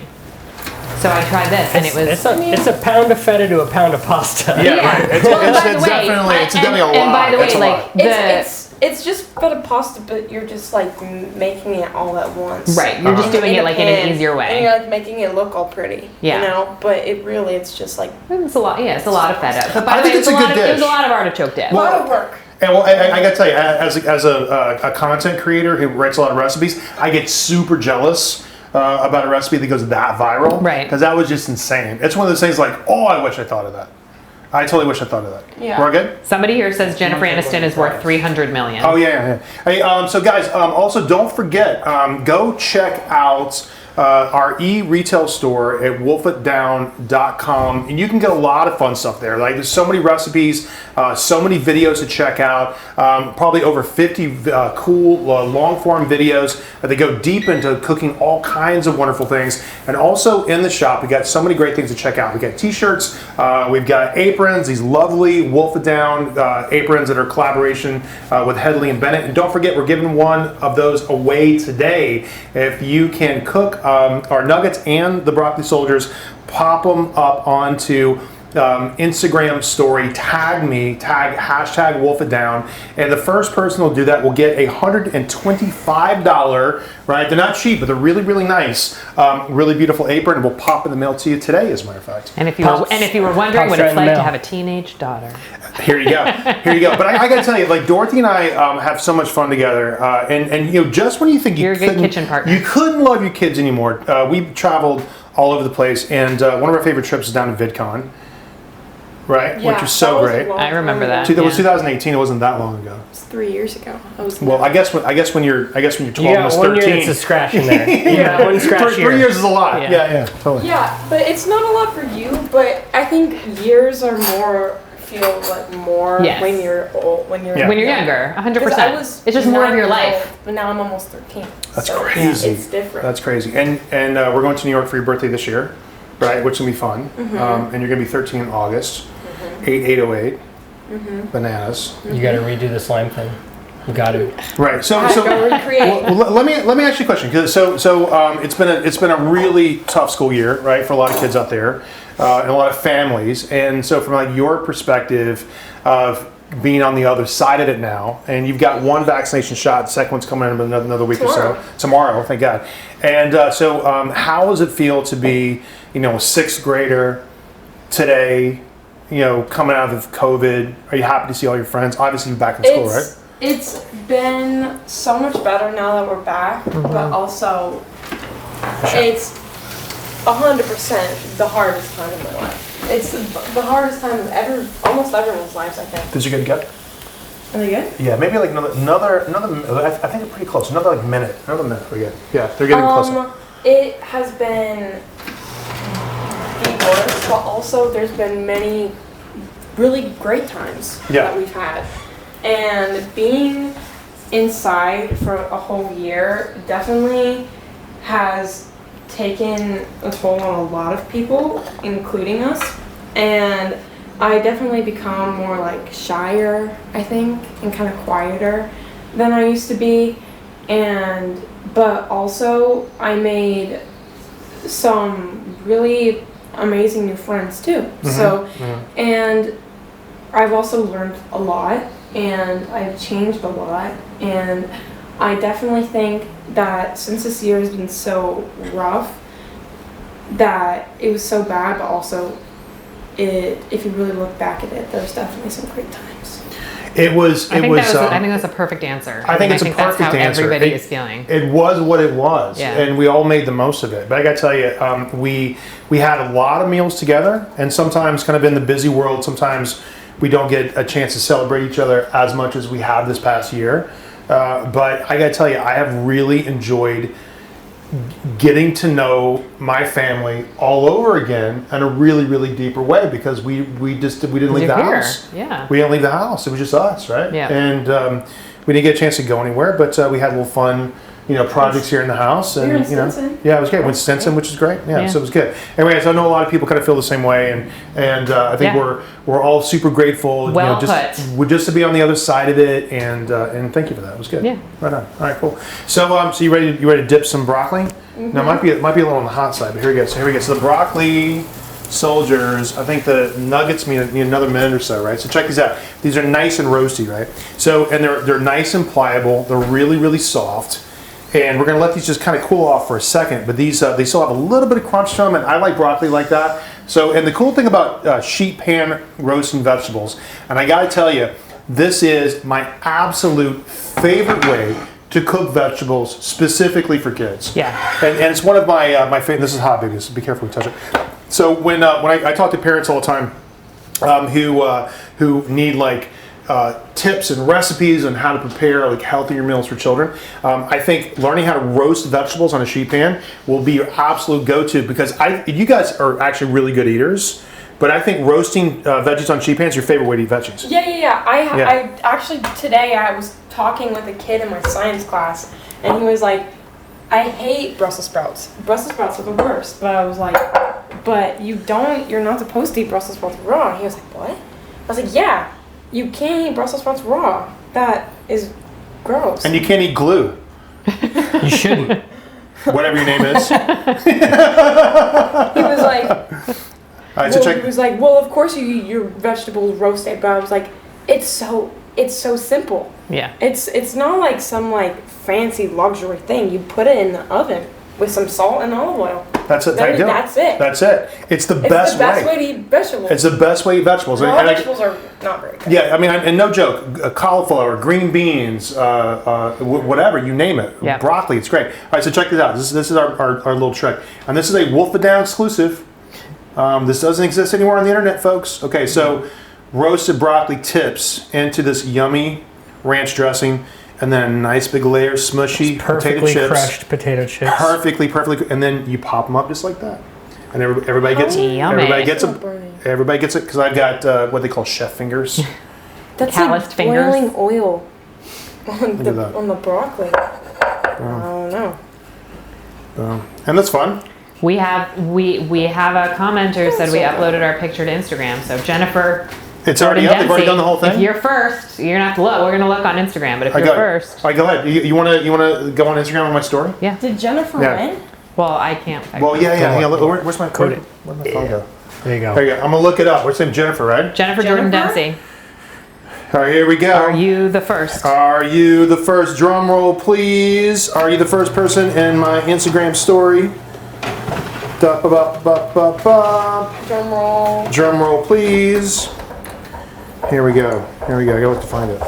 So I tried this, and it was. It's a pound of feta to a pound of pasta. Yeah, right. It's definitely a lot. And by the way, It's a like lot. It's just feta pasta, but you're just like making it all at once. Right, you're just doing it like in an easier way. And you're like making it look all pretty. Yeah. You know, but it's just like It's a lot. Yeah, it's a lot of feta. But by I the think way, it's a good it was dish. a lot of artichoke dip. a lot of work. And well, I gotta tell you, as a content creator who writes a lot of recipes, I get super jealous about a recipe that goes that viral. Right. Because that was just insane. It's one of those things like, oh, I wish I thought of that. I totally wish I thought of that. Yeah. We're good? Somebody here says Jennifer Aniston is worth $300 million. Oh, yeah. Hey, so guys, also don't forget, go check out our e-retail store at wolfitdown.com, and you can get a lot of fun stuff there. Like, there's so many recipes, so many videos to check out, probably over 50 cool long-form videos that go deep into cooking all kinds of wonderful things. And also in the shop, we got so many great things to check out. We got t-shirts, we've got aprons, these lovely Wolf It Down aprons that are collaboration with Headley and Bennett. And don't forget, we're giving one of those away today. If you can cook our nuggets and the broccoli soldiers, pop them up onto Instagram story, tag me, hashtag Wolf It Down, and the first person who'll do that will get a $125, right? They're not cheap, but they're really, really nice, really beautiful apron, and we'll pop in the mail to you today, as a matter of fact. And if you were wondering what it's like to have a teenage daughter. Here you go. But I got to tell you, like Dorothy and I have so much fun together, and you know, just when you think you're a good kitchen partner, you couldn't love your kids anymore. We've traveled all over the place, and one of our favorite trips is down to VidCon, right? Yeah, which was so great. I remember that. That was 2018. It wasn't that long ago. It's 3 years ago. Well, I guess when you're 12 and 13. 1 year, it's a scratch in there. Yeah, one scratch. 3 years is a lot. Yeah, totally. Yeah, but it's not a lot for you. But I think years are feel like more when you're old, when you're younger. 100%. It's just more of your life. But now I'm almost 13. That's crazy. It's different. That's crazy. And we're going to New York for your birthday this year, right? Which will be fun. And you're gonna be 13 in August. 8808. Bananas. You got to redo the slime thing. You got to. Right. So recreate. Well, let me ask you a question. It's been a really tough school year, right, for a lot of kids out there, and a lot of families. And so, from like your perspective of being on the other side of it now, and you've got one vaccination shot, the second one's coming in another week or so. Tomorrow, thank God. And how does it feel to be, a sixth grader today? Coming out of COVID, are you happy to see all your friends? Obviously, you're back in school, right? It's been so much better now that we're back, but also it's 100% the hardest time of my life. It's the hardest time of almost everyone's lives, I think. Did you get a gut? Are they good? Yeah, maybe like another. I think they're pretty close. Another minute. We're good. Yeah, they're getting closer. It has been the worst, but also there's been many really great times that we've had. And being inside for a whole year definitely has taken a toll on a lot of people, including us. And I definitely become more like shyer, I think, and kind of quieter than I used to be. But also I made some really amazing new friends too. And I've also learned a lot, and I've changed a lot, and I definitely think that since this year has been so rough, that it was so bad, but also if you really look back at it, there's definitely some great times. I think that's a perfect answer. I think it's a perfect that's how answer. Everybody is feeling. It was what it was, yeah. And we all made the most of it. But I got to tell you, we had a lot of meals together, and sometimes, kind of in the busy world, sometimes we don't get a chance to celebrate each other as much as we have this past year. But I got to tell you, I have really enjoyed getting to know my family all over again in a really, really deeper way, because we didn't leave the house. Yeah. We didn't leave the house. It was just us, right? Yeah. And we didn't get a chance to go anywhere, but we had a little fun, projects here in the house, and it was great. Went to Stinson, which is great. Yeah, so it was good. Anyways, I know a lot of people kind of feel the same way, and I think we're all super grateful. Just to be on the other side of it, and thank you for that. It was good. Yeah. Right on. All right, cool. So you ready to dip some broccoli? Now it might be a little on the hot side, but here we go. So the broccoli soldiers, I think the nuggets need another minute or so, right? So check these out. These are nice and roasty, right? So, and they're nice and pliable. They're really, really soft. And we're going to let these just kind of cool off for a second, but these they still have a little bit of crunch to them, and I like broccoli like that. So, and the cool thing about sheet pan roasting vegetables, and I got to tell you, this is my absolute favorite way to cook vegetables specifically for kids. Yeah. And it's one of my favorite. This is hot, baby, so be careful when you touch it. So when I talk to parents all the time who need like tips and recipes on how to prepare like healthier meals for children, I think learning how to roast vegetables on a sheet pan will be your absolute go-to, because you guys are actually really good eaters, but I think roasting veggies on sheet pan is your favorite way to eat veggies. Yeah. I actually, today I was talking with a kid in my science class, and he was like, I hate Brussels sprouts. Brussels sprouts are the worst. But I was like, but you're not supposed to eat Brussels sprouts raw. And he was like, what? I was like, yeah. You can't eat Brussels sprouts raw. That is gross. And you can't eat glue. You shouldn't. Whatever your name is. He was like, right, so check. He was like, well, of course you eat your vegetables roasted, but I was like, it's so simple. Yeah. It's not like some like fancy luxury thing. You put it in the oven with some salt and olive oil. That's it. That's it. That's it. It's the best way. It's the best way to eat vegetables. It's the best way to eat vegetables. Raw vegetables are not very good. Yeah, I mean, and no joke, cauliflower, green beans, whatever, you name it. Yeah. Broccoli, it's great. All right, so check this out. This is our little trick. And this is a Wolf It Down exclusive. This doesn't exist anywhere on the internet, folks. Okay, so roasted broccoli tips into this yummy ranch dressing, and then a nice big layer of smushy Perfectly potato chips. crushed potato chips. Perfectly, and then you pop them up just like that. And everybody gets Yummy. everybody gets It's it. not burning. Everybody gets it because I've got what they call chef fingers. That's Calloused like fingers. boiling oil on Look at that. the broccoli. I don't know. And that's fun. We have a commenter said we uploaded our picture to Instagram. So Jennifer, It's already up. They've already done the whole If thing. you're first, you're gonna have to look. We're gonna look on Instagram, but if I you're got it. first, All right, go ahead. You want to go on Instagram with my story? yeah. Did Jennifer Yeah. win? Well, I can't. Well, yeah. Go on. Where's my Code it. Where'd my phone go? There you go. There you go. I'm gonna look it up. What's her name? Jennifer, right? Jennifer Jordan Jennifer? Dempsey. All right, here we go. Are you the first? Are you the first? Drum roll, please. Are you the first person in my Instagram story? Da-ba-ba-ba-ba-ba. Drum roll. Drum roll, please. Here we go. I gotta look to find it.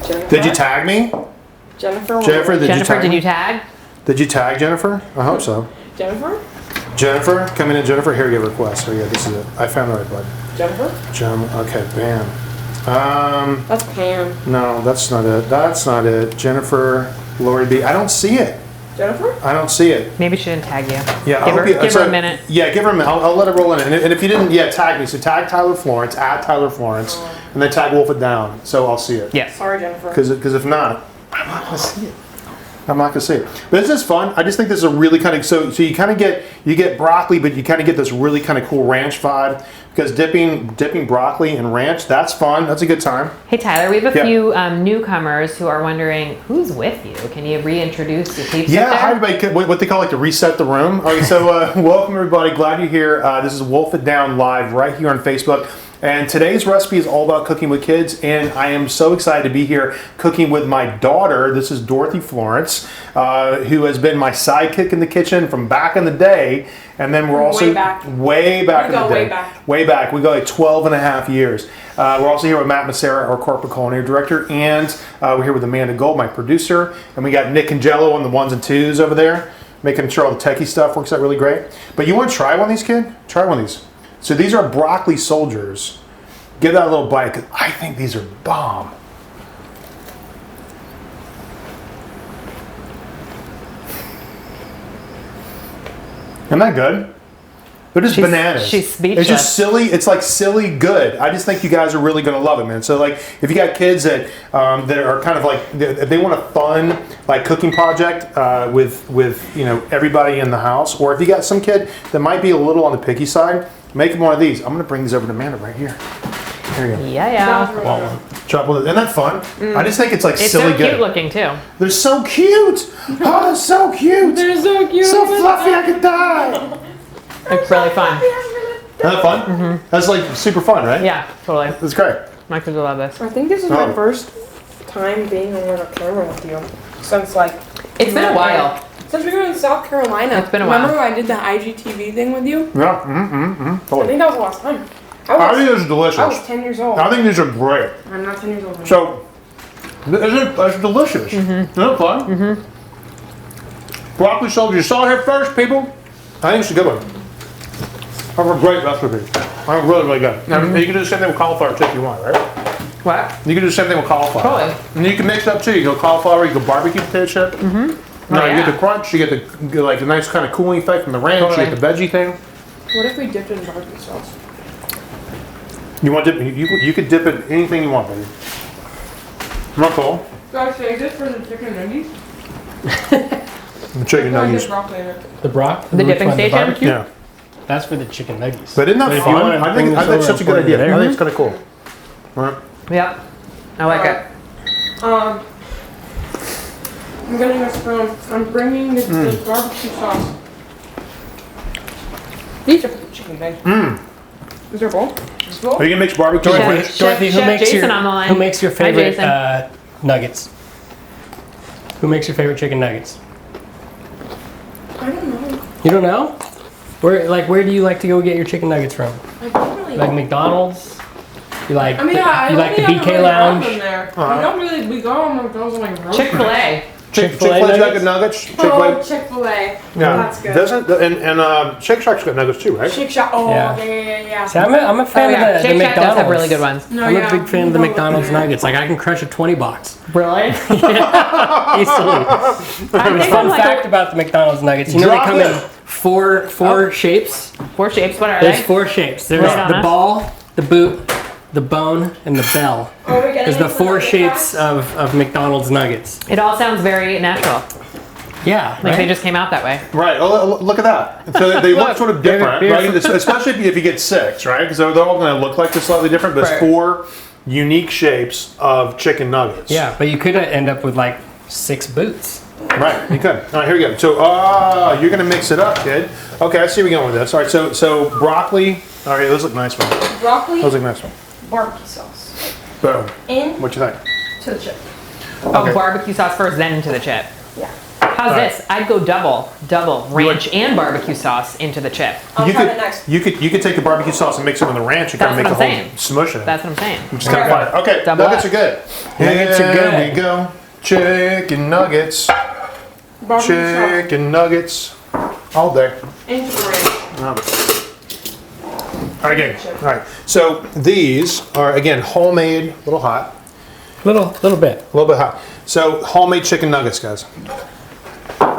Jennifer? Did you tag me? Jennifer won. Jennifer, did you Jennifer, tag did me? you tag? Did you tag Jennifer? I hope so. Jennifer? Jennifer, come in, Jennifer. Here we go. Request. Oh yeah, this is it. I found the right button. Jennifer? Okay, bam. That's Pam. No, that's not it. That's not it. Jennifer, Lori B. I don't see it. Jennifer? I don't see it. Maybe she didn't tag you. Yeah, Give I her, hope you- give so- her a minute. Yeah, give her a minute. I'll let it roll in. And if you didn't, tag me. So tag Tyler Florence at Tyler Florence, and then tag Wolf It Down, so I'll see it. Yes. Sorry, Jennifer. Because if not, I'm not gonna see it. I'm not gonna see it. But this is fun. I just think this is a really kind of so you kind of get broccoli, but you kind of get this really kind of cool ranch vibe. Because dipping broccoli in ranch, that's fun. That's a good time. Hey Tyler, we have a Yeah. few newcomers who are wondering who's with you. Can you reintroduce the peeps? Yeah, up there? hi everybody. What they call to reset the room. Okay, so welcome everybody. Glad you're here. This is Wolf It Down live right here on Facebook. And today's recipe is all about cooking with kids, and I am so excited to be here cooking with my daughter. This is Dorothy Florence, who has been my sidekick in the kitchen from back in the day. And then we're also Way back. way back We in the go day. way back. Way back. We go like 12 and a half years. We're also here with Matt Massera, our corporate culinary director, and we're here with Amanda Gold, my producer. And we got Nick and Jello on the ones and twos over there, making sure all the techie stuff works out really great. But you want to try one of these, kid? Try one of these. So these are broccoli soldiers. Give that a little bite, because I think these are bomb. Isn't that good? They're just bananas. she's speechless. It's just silly. It's like silly good. I just think you guys are really going to love it, man. So like, if you got kids that that are kind of like, if they want a fun like cooking project with everybody in the house, or if you got some kid that might be a little on the picky side, make them one of these. I'm going to bring these over to Amanda right here. Here you go. Yeah. Chop with it. Isn't that fun? I just think it's like It's silly so good. cute looking too. They're so cute. Oh, they're so cute. They're so cute. So fluffy, I could die. It's really fun. Isn't that fun? Mm-hmm. That's like super fun, right? Yeah, totally. That's great. My kids will love this. I think this is Oh. my first time being on a camera with you since like. It's been a while. Since we were in South Carolina. It's been a while. Remember when I did the IGTV thing with you? Yeah. I Totally. think that was the last time. I think these are delicious. I was 10 years old. I think these are great. I'm not 10 years old. So, it's delicious. Isn't it fun? Mm-hmm. Broccoli soldier. You saw it here first, people. I think it's a good one. That's a great recipe. I'm really, really good. Now, you can do the same thing with cauliflower too if you want, right? What? You can do the same thing with cauliflower. Totally. And you can mix it up too. You go cauliflower, you go barbecue potato chip. Mm-hmm. No, you yeah. get the crunch, you get the like the nice kind of cooling effect from the ranch, Totally. you get the veggie thing. What if we dipped it in barbecue sauce? You want dip? You could dip it anything you want, baby. Not cool. So I saved it for the chicken nuggets. The chicken nuggets. broccoli in it. The brock. The which dipping one, station? barbecue? Yeah. That's for the chicken nuggets. But isn't that But if you fun? wanna I bring think this that's over such a and good put it idea. there. I think it's kind of cool. All right. Yep. I like it. I'm getting a spoon. I'm bringing the barbecue sauce. These are chicken nuggets. Is there a bowl? Are you gonna mix barbecue? Dorothy, who Chef makes Jason your on the line. who makes your Hi, favorite Jason. nuggets? Who makes your favorite chicken nuggets? I don't know. You don't know? Where do you like to go get your chicken nuggets from? I don't really. Like McDonald's? You like I mean, I you like the only BK ever Lounge? Them there. We don't really. We go on McDonald's like roast Chick-fil-A. Chick-fil-A Chick-fil-A's got nuggets? good nuggets. Oh, Chick-fil-A. Yeah, That's good. Doesn't and Shake Shack's got nuggets too, right? Shake Shack. Oh, Yeah. yeah. See, I'm a fan Oh, yeah. of the Shake Shack McDonald's. does have really good ones. No, I'm yeah. a big fan of the We go McDonald's with it. nuggets. Like I can crush a 20 box Really? easily. Fun fact about the McDonald's nuggets, you know Drop they come it. in four shapes. 4 shapes. What are There's they? 4 shapes. There's Right on the us. ball, the boot, the bone, and the bell. Oh, we're getting There's the into 4 nugget shapes facts? of McDonald's nuggets. It all sounds very natural. Yeah, Like they right? just came out that way. Right. Oh, look at that. So they look Look, sort of different, they're- right? Especially if you get 6, right? Because they're all going to look like they're slightly different. But it's Right. 4 unique shapes of chicken nuggets. Yeah, but you could end up with like 6 boots. Right. You could. All right. Here we go. So, you're going to mix it up, kid. Okay. I see where you're going with this. All right. So broccoli. All right. Those look nice, man. Broccoli, Those look nice, man. barbecue sauce. Boom. In What you think? to the chip. Oh, Okay. barbecue sauce first, then into the chip. Yeah. How's Alright. this? I'd go double ranch and barbecue sauce into the chip. I'll You try could, it next. you could take the barbecue sauce and mix it with the ranch and kind of make That's the what whole I'm smush it. That's what I'm saying. Which is kind of fun. Okay. Double Nuggets up. are good. Nuggets are Here good. we go. Chicken nuggets. Barbecue sauce. Chicken nuggets. All day. Into the ranch. All right, good. All right. So these are again homemade, a little hot, Little bit. a little bit hot. So homemade chicken nuggets, guys.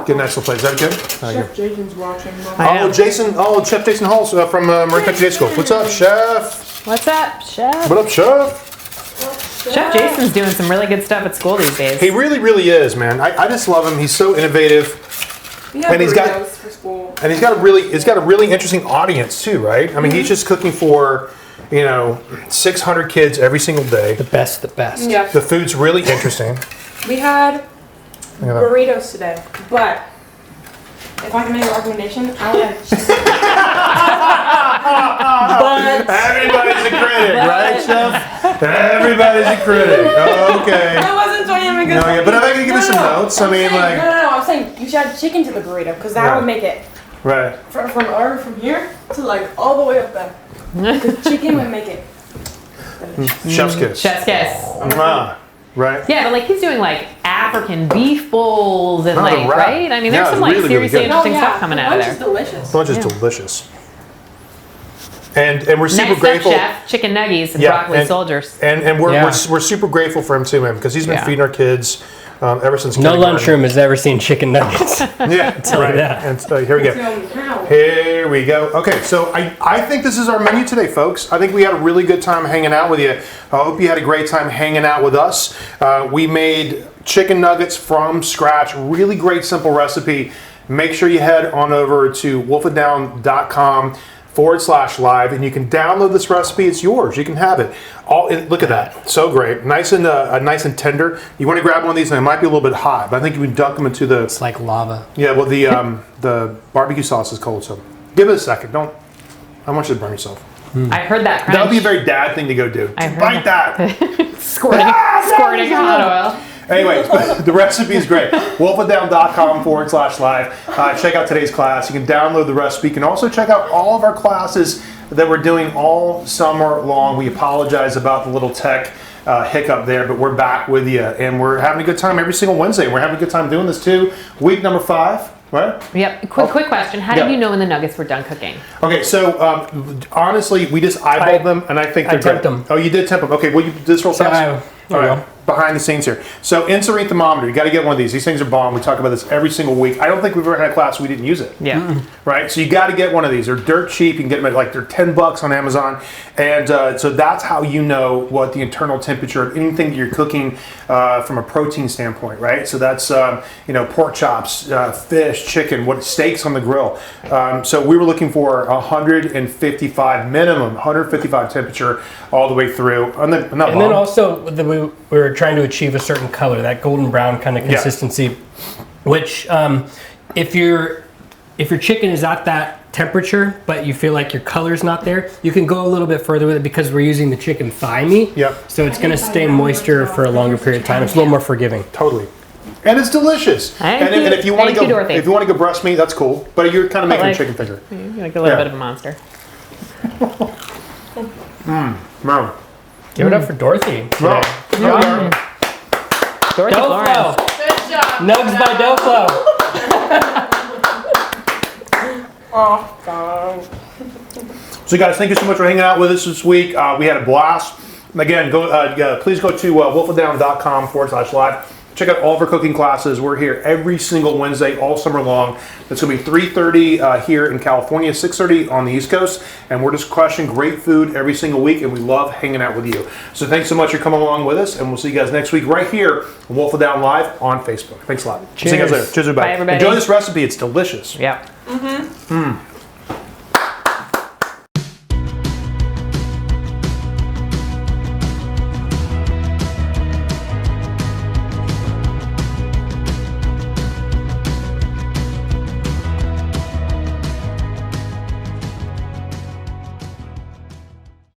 Get a nice little plate. Is that good? All right, Chef Jason's watching. good. Chef Jason Hall from Marine Country Day School. What's up, Chef? What's up, Chef? What up, Chef? Chef Jason's doing some really good stuff at school these days. He really, really is, man. I just love him. He's so innovative. We have And he's got- burritos for school. And he's got a really interesting audience too, right? I mean, he's just cooking for, 600 kids every single day. The best. Yeah. The food's really interesting. We had Look at that. burritos today, but if I can make a recommendation, I would. But Everybody's a critic, right, Chef? Everybody's a critic. Okay. I wasn't trying to make a. No, yeah, but if I can give you some notes, I mean, like, No. I'm saying you should add chicken to the burrito because that Right. would make it right. from here to like all the way up there. The chicken would make it. Chef's kiss. Chef's kiss. Ah, right. Yeah, but like he's doing like African beef bowls and Oh, the like, wrap. right? I mean, Yeah, there's some it's like really, really seriously good. interesting stuff coming out of Lunch there. is delicious. Lunch is Yeah. delicious. And we're super Next grateful. up, Chef, chicken nuggies and Yeah, broccoli and- soldiers. And we're, Yeah. we're super grateful for him too, man, because he's been Yeah. feeding our kids ever since No kindergarten. lunchroom has ever seen chicken nuggets. Yeah, you right. that. And so here we go. How? Here we go. Okay, so I think this is our menu today, folks. I think we had a really good time hanging out with you. I hope you had a great time hanging out with us. We made chicken nuggets from scratch. Really great, simple recipe. Make sure you head on over to wolfitdown.com/live and you can download this recipe. It's yours. You can have it. Look at that. So great. Nice and tender. You want to grab one of these, and it might be a little bit hot, but I think you can dunk them into the It's like lava. yeah, well, the barbecue sauce is cold, so give it a second. I want you to burn yourself. I heard that crunch. That would be a very dad thing to go do. I heard Bite that. squirting hot oil. Anyways, the recipe is great. wolfitdown.com/live. Check out today's class. You can download the recipe. You can also check out all of our classes that we're doing all summer long. We apologize about the little tech hiccup there, but we're back with you, and we're having a good time every single Wednesday. We're having a good time doing this too. Week number 5, right? Yep. Quick question. How Yeah. did you know when the nuggets were done cooking? Okay, so honestly, we just eyeballed them, and I think I they're temped good. them. Oh, you did temp them. Okay, well, you did this real So fast. there we All right, go. behind the scenes here. So, insulin thermometer, you got to get one of these. These things are bomb. We talk about this every single week. I don't think we've ever had a class where we didn't use it. Yeah. Right, so you got to get one of these. They're dirt cheap. You can get them at like they're $10 on Amazon, and so that's how you know what the internal temperature of anything that you're cooking from a protein standpoint, right? So that's pork chops, fish, chicken, what steaks on the grill. So we were looking for 155 minimum, 155 temperature all the way through. And then also we were trying to achieve a certain color, that golden brown kind of consistency, which if your chicken is at that temperature, but you feel like your color's not there, you can go a little bit further with it because we're using the chicken thigh meat. Yep. So it's going to stay moisture for a longer period of time. It's a little more forgiving. Totally. And it's delicious. Thank and, you. and if you want to Thank go, you, Dorothy. if you want to go breast meat, that's cool. But you're kind of making like- a chicken finger. You're like a little Yeah. bit of a monster. Wow. Give it up for Dorothy today. Wow. Dorothy Dough Florence. flow. Good job. Nugs by Dough Flow. So guys, thank you so much for hanging out with us this week. We had a blast. Again, please go to wolfanddown.com/live. Check out all of our cooking classes. We're here every single Wednesday all summer long. It's going to be 3:30 here in California, 6:30 on the East Coast. And we're just crushing great food every single week, and we love hanging out with you. So thanks so much for coming along with us, and we'll see you guys next week right here on Wolf and Down Live on Facebook. Thanks a lot. See you guys later. Cheers, everybody. Bye, everybody. Enjoy this recipe. It's delicious. Yeah.